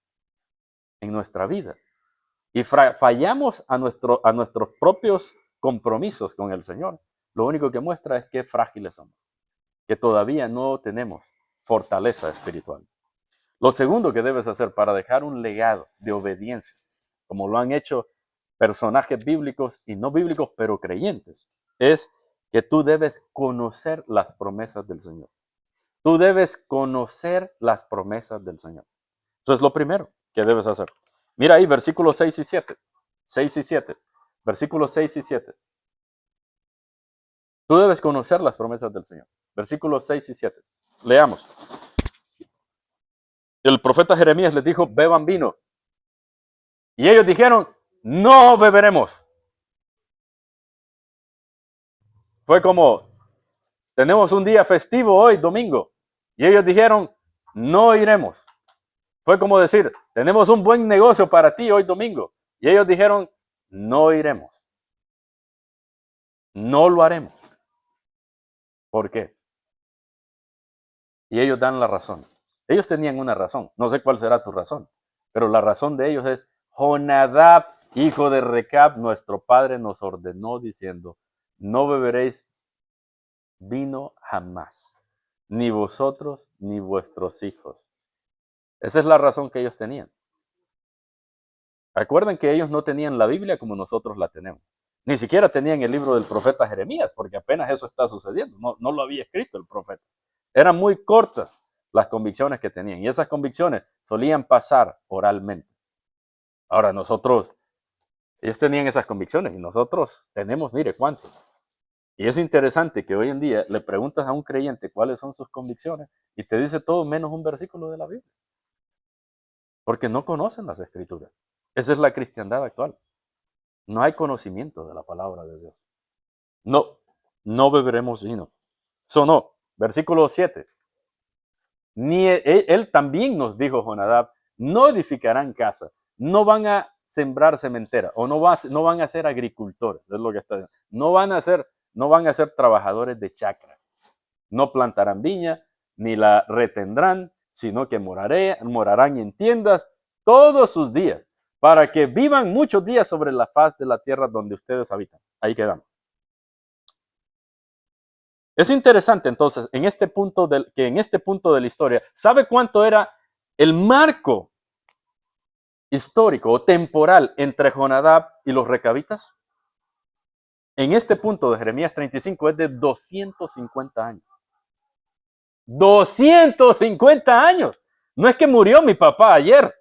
en nuestra vida, y fallamos a nuestros propios compromisos con el Señor, lo único que muestra es qué frágiles somos, que todavía no tenemos fortaleza espiritual. Lo segundo que debes hacer para dejar un legado de obediencia, como lo han hecho personajes bíblicos y no bíblicos, pero creyentes, es que tú debes conocer las promesas del Señor. Tú debes conocer las promesas del Señor. Eso es lo primero que debes hacer. Mira ahí, versículos 6 y 7. 6 y 7. Versículos 6 y 7. Tú debes conocer las promesas del Señor. Versículos 6 y 7. Leamos. El profeta Jeremías les dijo, beban vino. Y ellos dijeron, no beberemos. Fue como, tenemos un día festivo hoy, domingo. Y ellos dijeron, no iremos. Fue como decir, tenemos un buen negocio para ti hoy, domingo. Y ellos dijeron, no iremos. No lo haremos. ¿Por qué? Y ellos dan la razón. Ellos tenían una razón. No sé cuál será tu razón. Pero la razón de ellos es, Jonadab, hijo de Recab, nuestro padre nos ordenó diciendo, no beberéis vino jamás, ni vosotros ni vuestros hijos. Esa es la razón que ellos tenían. Recuerden que ellos no tenían la Biblia como nosotros la tenemos. Ni siquiera tenían el libro del profeta Jeremías, porque apenas eso está sucediendo. No lo había escrito el profeta. Eran muy cortas las convicciones que tenían. Y esas convicciones solían pasar oralmente. Ahora ellos tenían esas convicciones y nosotros tenemos, mire cuánto. Y es interesante que hoy en día le preguntas a un creyente cuáles son sus convicciones y te dice todo menos un versículo de la Biblia. Porque no conocen las escrituras. Esa es la cristiandad actual. No hay conocimiento de la palabra de Dios. No beberemos vino. Eso no. Versículo 7. Ni él también nos dijo Jonadab, no edificarán casa, no van a sembrar cementera o no van a ser agricultores, es lo que está diciendo. No van a ser trabajadores de chacra. No plantarán viña, ni la retendrán, sino que morarán en tiendas todos sus días, para que vivan muchos días sobre la faz de la tierra donde ustedes habitan. Ahí quedamos. Es interesante entonces en este punto de la historia, ¿sabe cuánto era el marco histórico o temporal entre Jonadab y los recabitas? En este punto de Jeremías 35 es de 250 años. 250 años. No es que murió mi papá ayer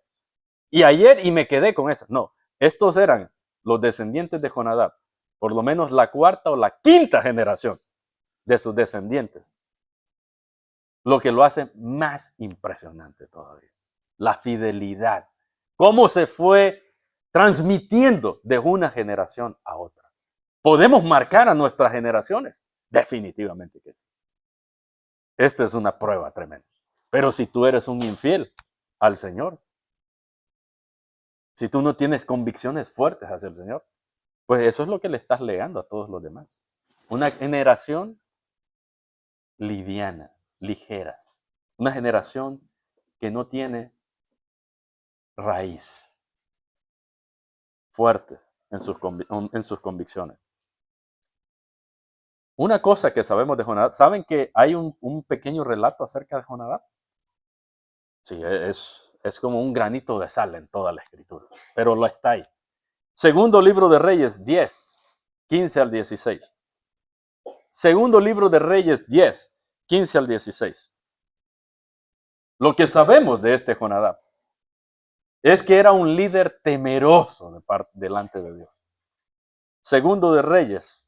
y me quedé con eso. No, estos eran los descendientes de Jonadab, por lo menos la cuarta o la quinta generación de sus descendientes. lo que lo hace más impresionante todavía. La fidelidad. Cómo se fue transmitiendo de una generación a otra. ¿Podemos marcar a nuestras generaciones? Definitivamente que sí. Esta es una prueba tremenda. Pero si tú eres un infiel al Señor, si tú no tienes convicciones fuertes hacia el Señor, pues eso es lo que le estás legando a todos los demás. Una generación liviana, ligera. Una generación que no tiene raíz fuerte en sus convicciones. Una cosa que sabemos de Jonadab, ¿saben que hay un pequeño relato acerca de Jonadab? Sí, es como un granito de sal en toda la escritura, pero lo está ahí. Segundo libro de Reyes 10, 15 al 16. Segundo libro de Reyes 10, 15 al 16. Lo que sabemos de este Jonadab es que era un líder temeroso delante de Dios. Segundo de Reyes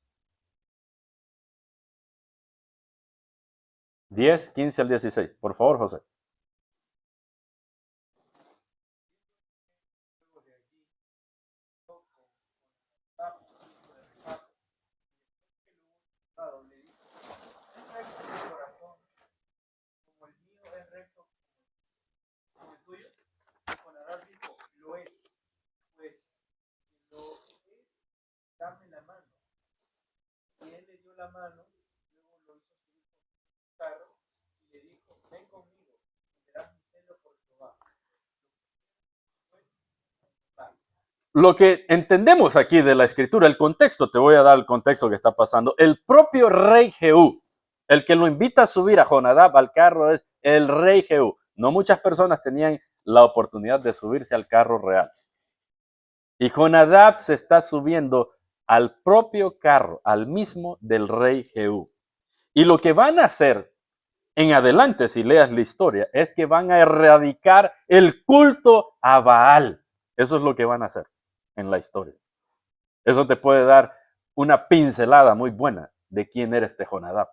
10, 15 al 16. Por favor, José. Dame la mano. Y él le dio la mano, luego lo hizo subir con un carro y le dijo, ven conmigo, verás mi celo por Jehová. Lo que entendemos aquí de la escritura, el contexto, te voy a dar el contexto que está pasando. El propio rey Jehú, el que lo invita a subir a Jonadab al carro es el rey Jehú. No muchas personas tenían la oportunidad de subirse al carro real. Y Jonadab se está subiendo al propio carro, al mismo del rey Jehú. Y lo que van a hacer en adelante, si leas la historia, es que van a erradicar el culto a Baal. Eso es lo que van a hacer en la historia. Eso te puede dar una pincelada muy buena de quién era este Jonadab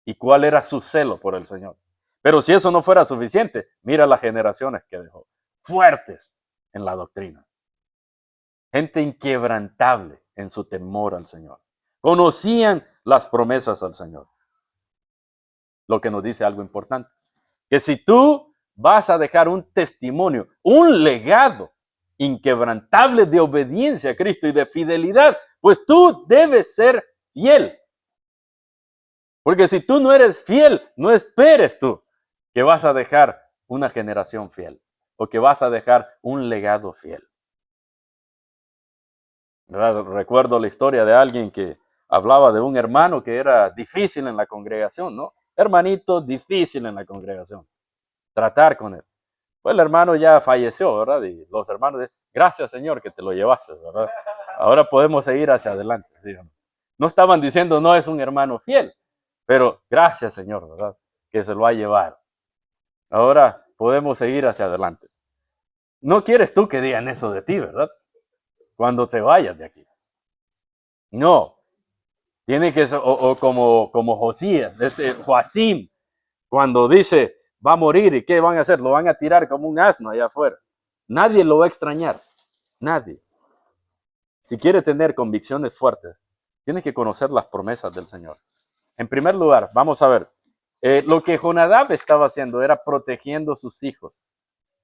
y cuál era su celo por el Señor. Pero si eso no fuera suficiente, mira las generaciones que dejó, fuertes en la doctrina. Gente inquebrantable en su temor al Señor. Conocían las promesas al Señor. Lo que nos dice algo importante, que si tú vas a dejar un testimonio, un legado inquebrantable de obediencia a Cristo y de fidelidad, pues tú debes ser fiel. Porque si tú no eres fiel, no esperes tú que vas a dejar una generación fiel o que vas a dejar un legado fiel. Recuerdo la historia de alguien que hablaba de un hermano que era difícil en la congregación, ¿no? Hermanito difícil en la congregación. Tratar con él. Pues el hermano ya falleció, ¿verdad? Y los hermanos dicen, gracias Señor que te lo llevaste, ¿verdad? Ahora podemos seguir hacia adelante, ¿sí? No estaban diciendo, no es un hermano fiel, pero gracias Señor, ¿verdad? Que se lo ha llevado. Ahora podemos seguir hacia adelante. No quieres tú que digan eso de ti, ¿verdad? Cuando te vayas de aquí. No. Tiene que ser, o como Josías, Joacim, cuando dice, va a morir y ¿qué van a hacer? Lo van a tirar como un asno allá afuera. Nadie lo va a extrañar. Nadie. Si quiere tener convicciones fuertes, tiene que conocer las promesas del Señor. En primer lugar, vamos a ver, lo que Jonadab estaba haciendo era protegiendo a sus hijos.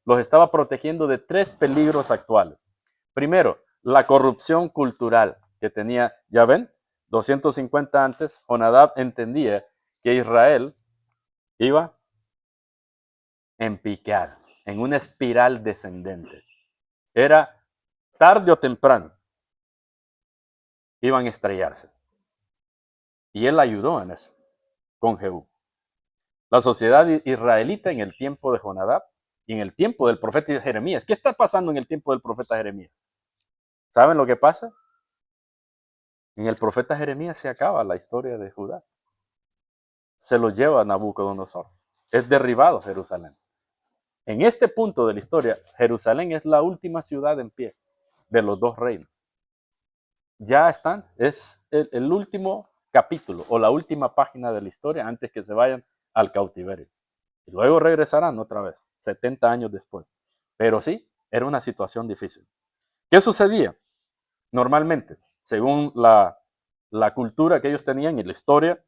Los estaba protegiendo de 3 peligros actuales. Primero, la corrupción cultural que tenía, ya ven, 250 antes, Jonadab entendía que Israel iba en picada, en una espiral descendente. Era tarde o temprano, iban a estrellarse. Y él ayudó en eso, con Jehú. La sociedad israelita en el tiempo de Jonadab y en el tiempo del profeta Jeremías. ¿Qué está pasando en el tiempo del profeta Jeremías? ¿Saben lo que pasa? En el profeta Jeremías se acaba la historia de Judá. Se lo lleva Nabucodonosor. Es derribado Jerusalén. En este punto de la historia, Jerusalén es la última ciudad en pie de los 2 reinos. Ya están, es el último capítulo o la última página de la historia antes que se vayan al cautiverio. Y luego regresarán otra vez, 70 años después. Pero sí, era una situación difícil. ¿Qué sucedía? Normalmente, según la cultura que ellos tenían y la historia,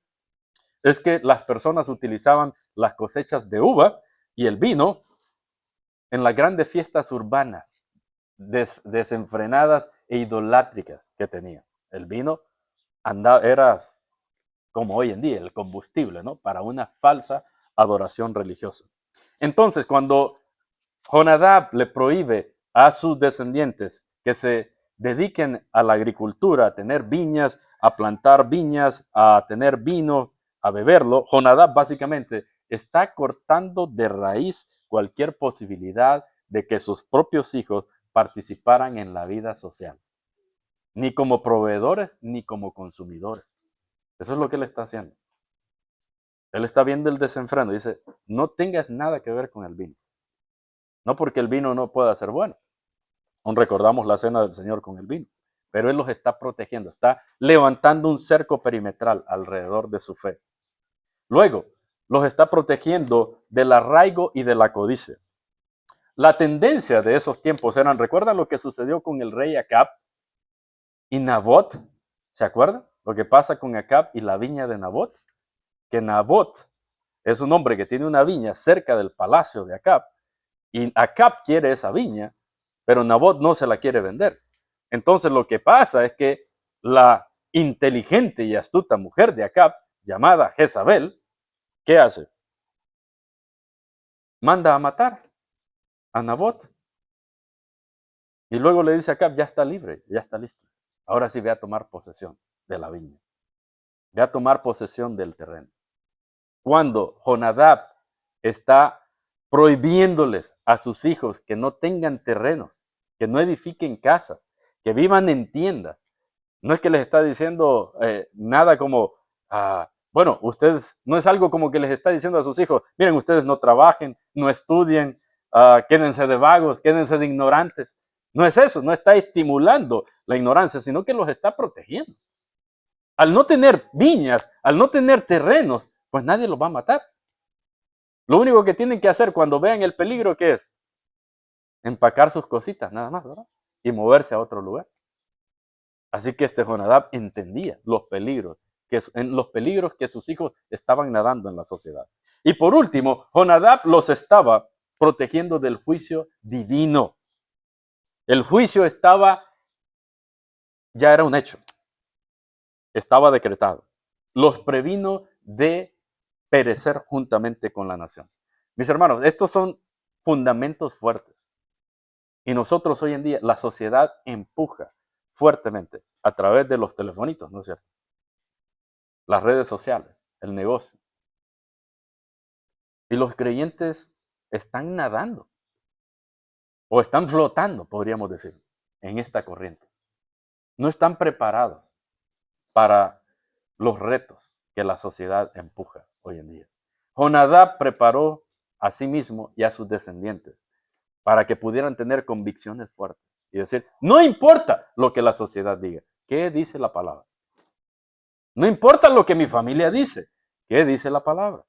es que las personas utilizaban las cosechas de uva y el vino en las grandes fiestas urbanas, desenfrenadas e idolátricas que tenían. El vino era como hoy en día el combustible, ¿no? Para una falsa adoración religiosa. Entonces, cuando Jonadab le prohíbe a sus descendientes que se dediquen a la agricultura, a tener viñas, a plantar viñas, a tener vino, a beberlo, Jonadab básicamente está cortando de raíz cualquier posibilidad de que sus propios hijos participaran en la vida social, ni como proveedores ni como consumidores. Eso es lo que él está haciendo. Él está viendo el desenfreno. Dice, no tengas nada que ver con el vino. No porque el vino no pueda ser bueno. Aún recordamos la cena del Señor con el vino. Pero Él los está protegiendo. Está levantando un cerco perimetral alrededor de su fe. Luego, los está protegiendo del arraigo y de la codicia. La tendencia de esos tiempos eran, ¿recuerdan lo que sucedió con el rey Acab y Nabot? ¿Se acuerdan? Lo que pasa con Acab y la viña de Nabot. Que Nabot es un hombre que tiene una viña cerca del palacio de Acab. Y Acab quiere esa viña, pero Nabot no se la quiere vender. Entonces lo que pasa es que la inteligente y astuta mujer de Acab, llamada Jezabel, ¿qué hace? Manda a matar a Nabot. Y luego le dice a Acab, ya está libre, ya está listo. Ahora sí ve a tomar posesión de la viña. Ve a tomar posesión del terreno. Cuando Jonadab está prohibiéndoles a sus hijos que no tengan terrenos, que no edifiquen casas, que vivan en tiendas. No es que les está diciendo nada como, bueno, ustedes, no es algo como que les está diciendo a sus hijos, miren, ustedes no trabajen, no estudien, quédense de vagos, quédense de ignorantes. No es eso, no está estimulando la ignorancia, sino que los está protegiendo. Al no tener viñas, al no tener terrenos, pues nadie los va a matar. Lo único que tienen que hacer cuando vean el peligro, ¿qué es? Empacar sus cositas, nada más, ¿verdad? Y moverse a otro lugar. Así que Jonadab entendía los peligros que sus hijos estaban nadando en la sociedad. Y por último, Jonadab los estaba protegiendo del juicio divino. El juicio ya era un hecho. Estaba decretado. Los previno de perecer juntamente con la nación. Mis hermanos, estos son fundamentos fuertes. Y nosotros hoy en día, la sociedad empuja fuertemente a través de los telefonitos, ¿no es cierto? Las redes sociales, el negocio. Y los creyentes están nadando o están flotando, podríamos decir, en esta corriente. No están preparados para los retos que la sociedad empuja hoy en día. Jonadab preparó a sí mismo y a sus descendientes para que pudieran tener convicciones fuertes y decir, no importa lo que la sociedad diga, ¿qué dice la palabra? No importa lo que mi familia dice, ¿qué dice la palabra?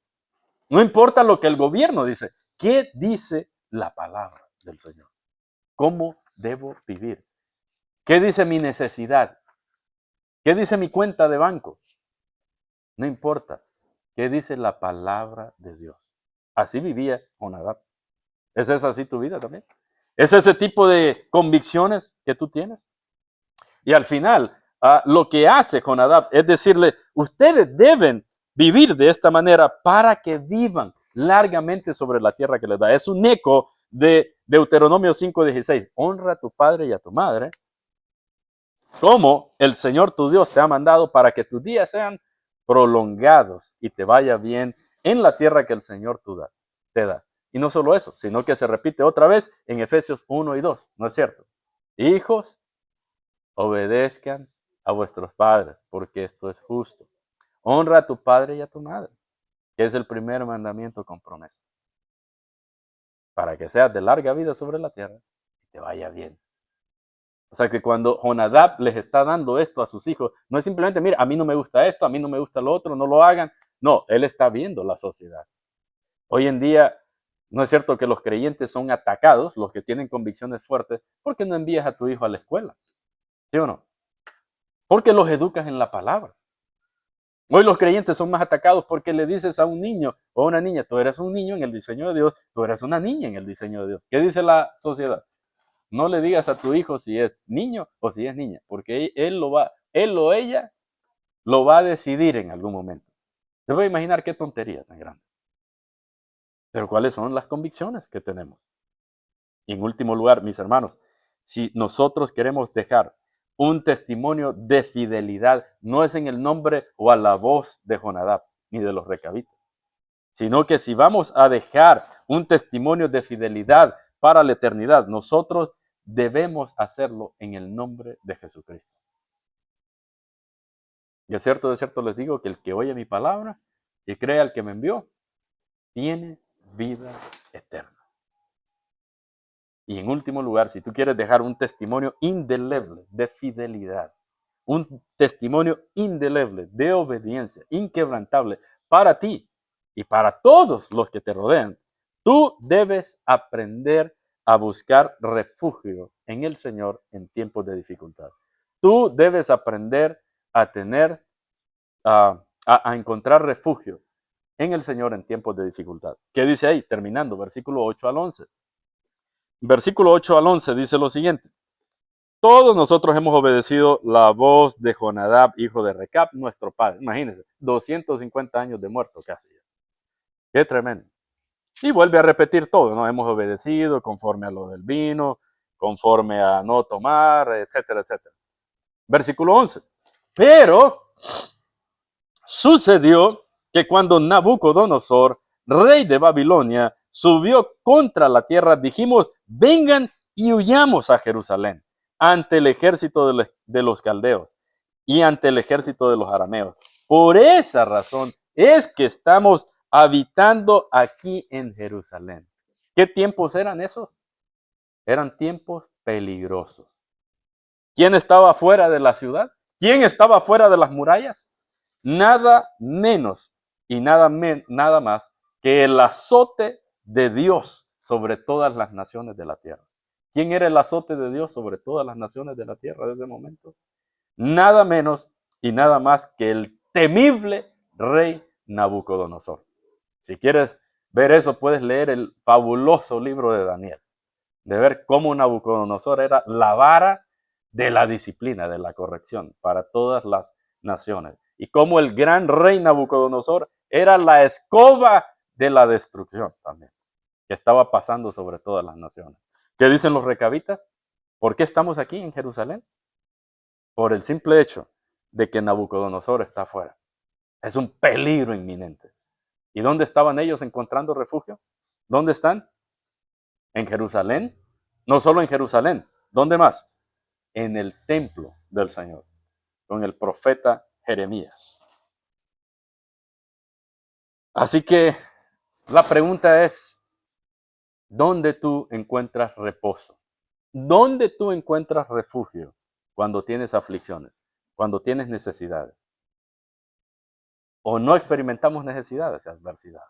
No importa lo que el gobierno dice, ¿qué dice la palabra del Señor? ¿Cómo debo vivir? ¿Qué dice mi necesidad? ¿Qué dice mi cuenta de banco? No importa. ¿Qué dice la palabra de Dios? Así vivía Jonadab. ¿Es esa así tu vida también? ¿Es ese tipo de convicciones que tú tienes? Y al final, lo que hace Jonadab es decirle, ustedes deben vivir de esta manera para que vivan largamente sobre la tierra que les da. Es un eco de Deuteronomio 5:16. Honra a tu padre y a tu madre, como el Señor tu Dios te ha mandado para que tus días sean prolongados y te vaya bien en la tierra que el Señor te da. Y no solo eso, sino que se repite otra vez en Efesios 1:2, ¿no es cierto? Hijos, obedezcan a vuestros padres, porque esto es justo. Honra a tu padre y a tu madre, que es el primer mandamiento con promesa, para que seas de larga vida sobre la tierra y te vaya bien. O sea que cuando Jonadab les está dando esto a sus hijos, no es simplemente, mira, a mí no me gusta esto, a mí no me gusta lo otro, no lo hagan. No, Él está viendo la sociedad. Hoy en día, no es cierto que los creyentes son atacados, los que tienen convicciones fuertes, porque no envías a tu hijo a la escuela. ¿Sí o no? Porque los educas en la palabra. Hoy los creyentes son más atacados porque le dices a un niño o a una niña, tú eres un niño en el diseño de Dios, tú eres una niña en el diseño de Dios. ¿Qué dice la sociedad? No le digas a tu hijo si es niño o si es niña, porque él o ella lo va a decidir en algún momento. Te voy a imaginar qué tontería tan grande. Pero ¿cuáles son las convicciones que tenemos? Y en último lugar, mis hermanos, si nosotros queremos dejar un testimonio de fidelidad, no es en el nombre o a la voz de Jonadab ni de los recabitas, sino que si vamos a dejar un testimonio de fidelidad para la eternidad, nosotros debemos hacerlo en el nombre de Jesucristo. Y de cierto les digo que el que oye mi palabra y cree al que me envió, tiene vida eterna. Y en último lugar, si tú quieres dejar un testimonio indeleble de fidelidad, un testimonio indeleble de obediencia, inquebrantable para ti y para todos los que te rodean, tú debes aprender a buscar refugio en el Señor en tiempos de dificultad. Tú debes aprender a tener, a encontrar refugio en el Señor en tiempos de dificultad. ¿Qué dice ahí? Terminando, versículo 8 al 11. Versículo 8 al 11 dice lo siguiente. Todos nosotros hemos obedecido la voz de Jonadab, hijo de Recab, nuestro padre. Imagínense, 250 años de muerto casi. Qué tremendo. Y vuelve a repetir todo, ¿no? Hemos obedecido conforme a lo del vino, conforme a no tomar, etcétera, etcétera. Versículo 11. Pero sucedió que cuando Nabucodonosor, rey de Babilonia, subió contra la tierra, dijimos, vengan y huyamos a Jerusalén ante el ejército de los caldeos y ante el ejército de los arameos. Por esa razón es que estamos habitando aquí en Jerusalén. ¿Qué tiempos eran esos? Eran tiempos peligrosos. ¿Quién estaba fuera de la ciudad? ¿Quién estaba fuera de las murallas? Nada menos y nada más que el azote de Dios sobre todas las naciones de la tierra. ¿Quién era el azote de Dios sobre todas las naciones de la tierra de ese momento? Nada menos y nada más que el temible rey Nabucodonosor. Si quieres ver eso, puedes leer el fabuloso libro de Daniel, de ver cómo Nabucodonosor era la vara de la disciplina, de la corrección para todas las naciones. Y cómo el gran rey Nabucodonosor era la escoba de la destrucción también, que estaba pasando sobre todas las naciones. ¿Qué dicen los recabitas? ¿Por qué estamos aquí en Jerusalén? Por el simple hecho de que Nabucodonosor está afuera. Es un peligro inminente. ¿Y dónde estaban ellos encontrando refugio? ¿Dónde están? En Jerusalén. No solo en Jerusalén. ¿Dónde más? En el templo del Señor, con el profeta Jeremías. Así que la pregunta es, ¿dónde tú encuentras reposo? ¿Dónde tú encuentras refugio cuando tienes aflicciones, cuando tienes necesidades? ¿O no experimentamos necesidades y adversidades?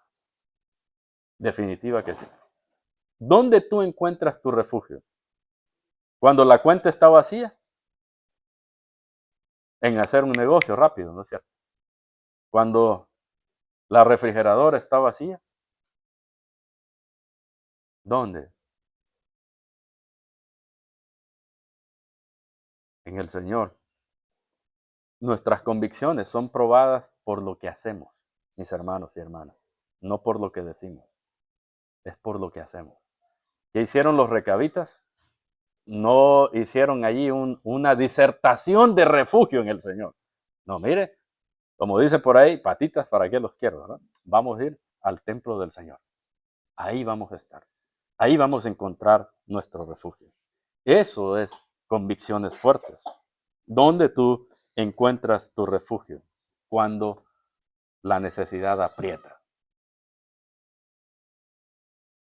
Definitiva que sí. ¿Dónde tú encuentras tu refugio? Cuando la cuenta está vacía, en hacer un negocio rápido, ¿no es cierto? Cuando la refrigeradora está vacía, ¿dónde? En el Señor. Nuestras convicciones son probadas por lo que hacemos, mis hermanos y hermanas, no por lo que decimos, es por lo que hacemos. ¿Qué hicieron los recabitas? No hicieron allí una disertación de refugio en el Señor. No, mire, como dice por ahí, patitas, ¿para qué los quiero? ¿Verdad? Vamos a ir al templo del Señor. Ahí vamos a estar. Ahí vamos a encontrar nuestro refugio. Eso es convicciones fuertes. ¿Dónde tú encuentras tu refugio cuando la necesidad aprieta?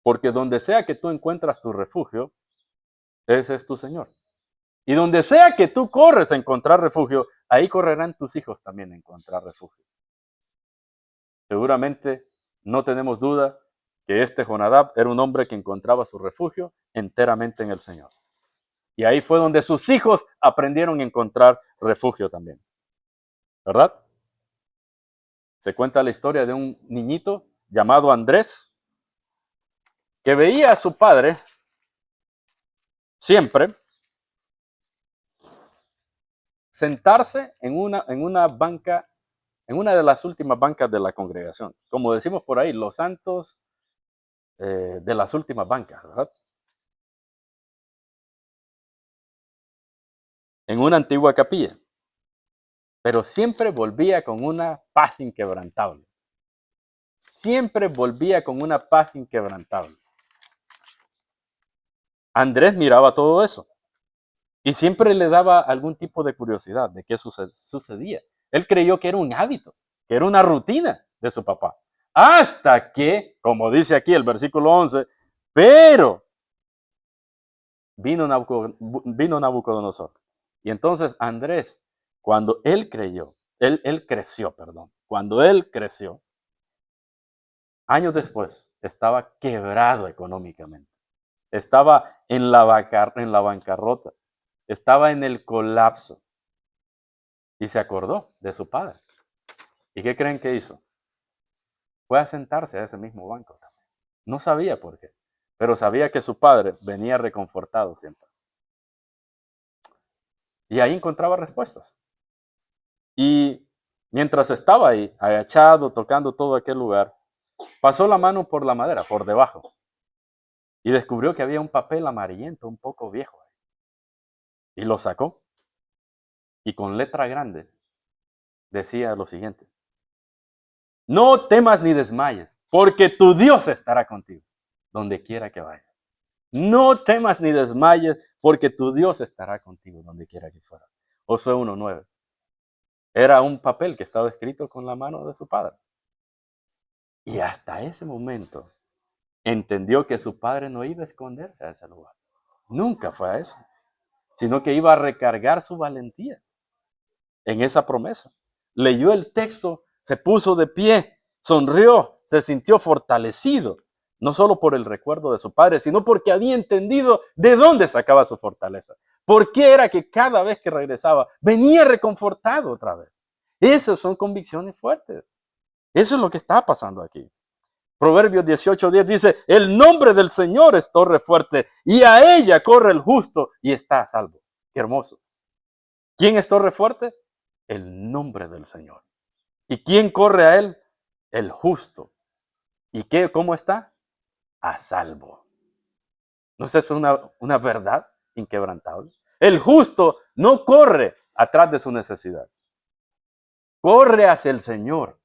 Porque donde sea que tú encuentras tu refugio, ese es tu Señor. Y donde sea que tú corres a encontrar refugio, ahí correrán tus hijos también a encontrar refugio. Seguramente no tenemos duda que este Jonadab era un hombre que encontraba su refugio enteramente en el Señor. Y ahí fue donde sus hijos aprendieron a encontrar refugio también. ¿Verdad? Se cuenta la historia de un niñito llamado Andrés, que veía a su padre siempre sentarse en una banca, en una de las últimas bancas de la congregación. Como decimos por ahí, los santos de las últimas bancas, ¿verdad? En una antigua capilla. Pero siempre volvía con una paz inquebrantable. Siempre volvía con una paz inquebrantable. Andrés miraba todo eso y siempre le daba algún tipo de curiosidad de qué sucedía. Él creyó que era un hábito, que era una rutina de su papá. Hasta que, como dice aquí el versículo 11, pero vino Nabucodonosor. Y entonces Andrés, cuando él creció, cuando él creció, años después, estaba quebrado económicamente. Estaba en la bancarrota. Estaba en el colapso. Y se acordó de su padre. ¿Y qué creen que hizo? Fue a sentarse a ese mismo banco también. No sabía por qué, pero sabía que su padre venía reconfortado siempre. Y ahí encontraba respuestas. Y mientras estaba ahí, agachado, tocando todo aquel lugar, pasó la mano por la madera, por debajo. Y descubrió que había un papel amarillento, un poco viejo. Y lo sacó. Y con letra grande decía lo siguiente: no temas ni desmayes, porque tu Dios estará contigo, donde quiera que vayas. No temas ni desmayes, porque tu Dios estará contigo, donde quiera que fuera. Josué 1:9. Era un papel que estaba escrito con la mano de su padre. Y hasta ese momento entendió que su padre no iba a esconderse a ese lugar. Nunca fue a eso, sino que iba a recargar su valentía en esa promesa. Leyó el texto, se puso de pie, sonrió, se sintió fortalecido, no solo por el recuerdo de su padre, sino porque había entendido de dónde sacaba su fortaleza. ¿Por qué era que cada vez que regresaba venía reconfortado otra vez? Esas son convicciones fuertes. Eso es lo que está pasando aquí. Proverbios 18:10 dice: el nombre del Señor es torre fuerte y a ella corre el justo y está a salvo. Qué hermoso. ¿Quién es torre fuerte? El nombre del Señor. ¿Y quién corre a él? El justo. ¿Y qué? ¿Cómo está? A salvo. ¿No es eso una verdad inquebrantable? El justo no corre atrás de su necesidad. Corre hacia el Señor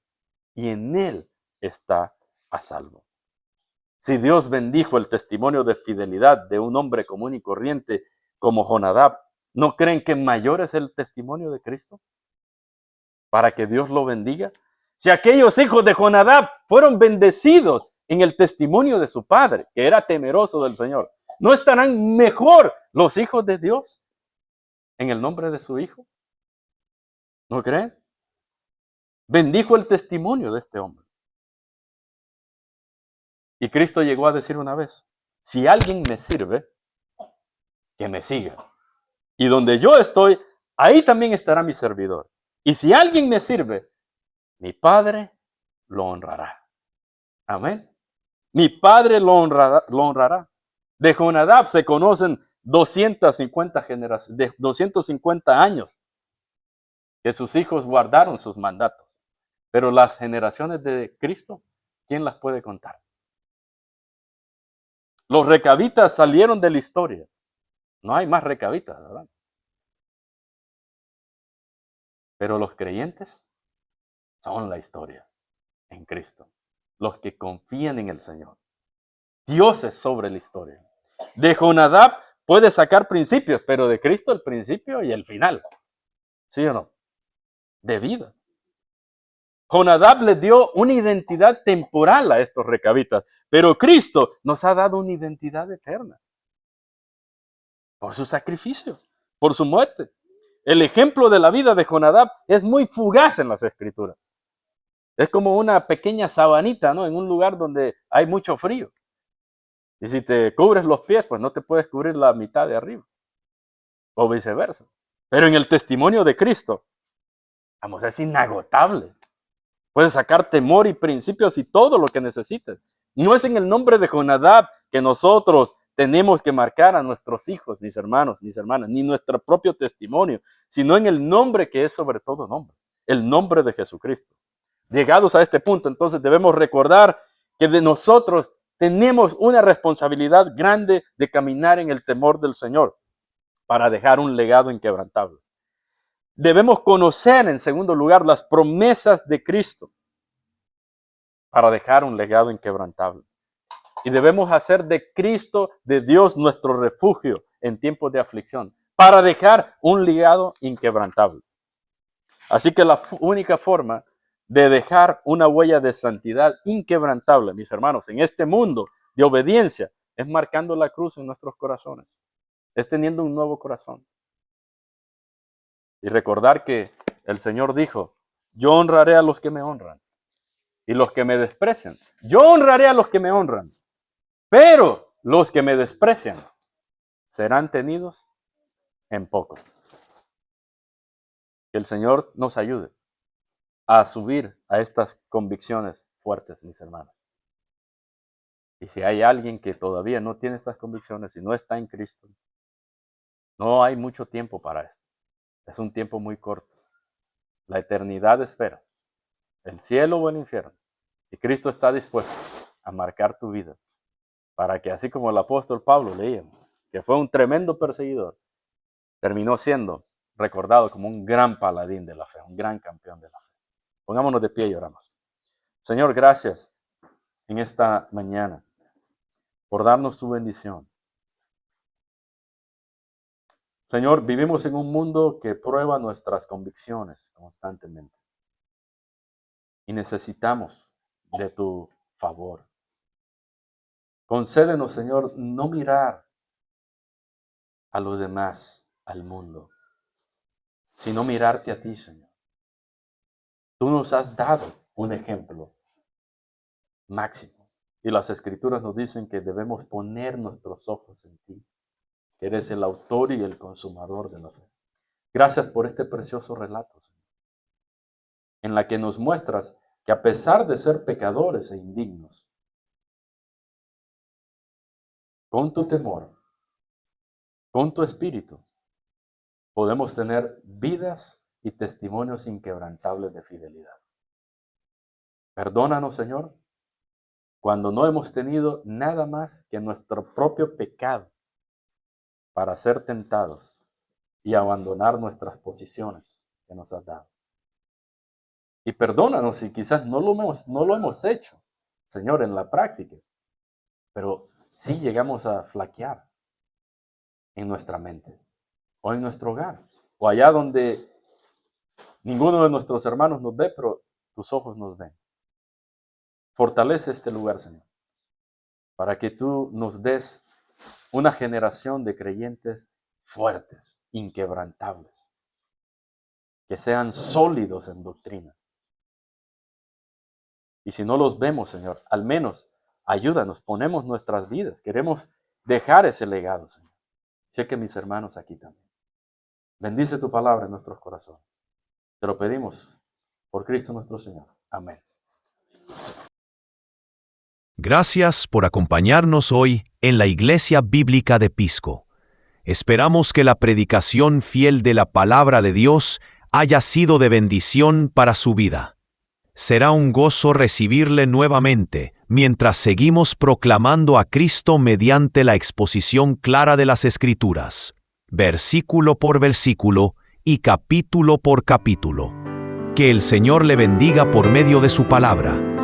y en él está a salvo. Si Dios bendijo el testimonio de fidelidad de un hombre común y corriente como Jonadab, ¿no creen que mayor es el testimonio de Cristo para que Dios lo bendiga? Si aquellos hijos de Jonadab fueron bendecidos en el testimonio de su padre, que era temeroso del Señor, ¿no estarán mejor los hijos de Dios en el nombre de su Hijo? ¿No creen? Bendijo el testimonio de este hombre. Y Cristo llegó a decir una vez: si alguien me sirve, que me siga. Y donde yo estoy, ahí también estará mi servidor. Y si alguien me sirve, mi Padre lo honrará. Amén. Mi Padre lo honrará. De Jonadab se conocen 250 generaciones, 250 años que sus hijos guardaron sus mandatos. Pero las generaciones de Cristo, ¿quién las puede contar? Los recabitas salieron de la historia. No hay más recabitas, ¿verdad? Pero los creyentes son la historia en Cristo. Los que confían en el Señor. Dios es sobre la historia. De Jonadab puede sacar principios, pero de Cristo el principio y el final. ¿Sí o no? De vida. Jonadab le dio una identidad temporal a estos recabitas, pero Cristo nos ha dado una identidad eterna. Por su sacrificio, por su muerte. El ejemplo de la vida de Jonadab es muy fugaz en las Escrituras. Es como una pequeña sabanita, ¿no? En un lugar donde hay mucho frío. Y si te cubres los pies, pues no te puedes cubrir la mitad de arriba. O viceversa. Pero en el testimonio de Cristo, vamos, es inagotable. Puedes sacar temor y principios y todo lo que necesites. No es en el nombre de Jonadab que nosotros tenemos que marcar a nuestros hijos, mis hermanos, mis hermanas, ni nuestro propio testimonio, sino en el nombre que es sobre todo nombre, el nombre de Jesucristo. Llegados a este punto, entonces debemos recordar que de nosotros tenemos una responsabilidad grande de caminar en el temor del Señor para dejar un legado inquebrantable. Debemos conocer, en segundo lugar, las promesas de Cristo para dejar un legado inquebrantable. Y debemos hacer de Cristo, de Dios, nuestro refugio en tiempos de aflicción, para dejar un legado inquebrantable. Así que la única forma de dejar una huella de santidad inquebrantable, mis hermanos, en este mundo de obediencia, es marcando la cruz en nuestros corazones, es teniendo un nuevo corazón. Y recordar que el Señor dijo, yo honraré a los que me honran y los que me desprecian. Yo honraré a los que me honran, pero los que me desprecian serán tenidos en poco. Que el Señor nos ayude a subir a estas convicciones fuertes, mis hermanos. Y si hay alguien que todavía no tiene estas convicciones y no está en Cristo, no hay mucho tiempo para esto. Es un tiempo muy corto. La eternidad espera, el cielo o el infierno. Y Cristo está dispuesto a marcar tu vida para que, así como el apóstol Pablo leíamos, que fue un tremendo perseguidor, terminó siendo recordado como un gran paladín de la fe, un gran campeón de la fe. Pongámonos de pie y oramos. Señor, gracias en esta mañana por darnos tu bendición. Señor, vivimos en un mundo que prueba nuestras convicciones constantemente. Y necesitamos de tu favor. Concédenos, Señor, no mirar a los demás, al mundo, sino mirarte a ti, Señor. Tú nos has dado un ejemplo máximo. Y las Escrituras nos dicen que debemos poner nuestros ojos en ti, que eres el autor y el consumador de la fe. Gracias por este precioso relato, Señor, en la que nos muestras que a pesar de ser pecadores e indignos, con tu temor, con tu espíritu, podemos tener vidas y testimonios inquebrantables de fidelidad. Perdónanos, Señor, cuando no hemos tenido nada más que nuestro propio pecado para ser tentados y abandonar nuestras posiciones que nos has dado. Y perdónanos si quizás no lo hemos hecho, Señor, en la práctica, pero sí llegamos a flaquear en nuestra mente o en nuestro hogar o allá donde ninguno de nuestros hermanos nos ve, pero tus ojos nos ven. Fortalece este lugar, Señor, para que tú nos des una generación de creyentes fuertes, inquebrantables, que sean sólidos en doctrina. Y si no los vemos, Señor, al menos ayúdanos, ponemos nuestras vidas. Queremos dejar ese legado, Señor. Sé que mis hermanos aquí también. Bendice tu palabra en nuestros corazones. Te lo pedimos por Cristo nuestro Señor. Amén. Gracias por acompañarnos hoy en la Iglesia Bíblica de Pisco. Esperamos que la predicación fiel de la palabra de Dios haya sido de bendición para su vida. Será un gozo recibirle nuevamente mientras seguimos proclamando a Cristo mediante la exposición clara de las Escrituras, versículo por versículo y capítulo por capítulo. Que el Señor le bendiga por medio de su palabra.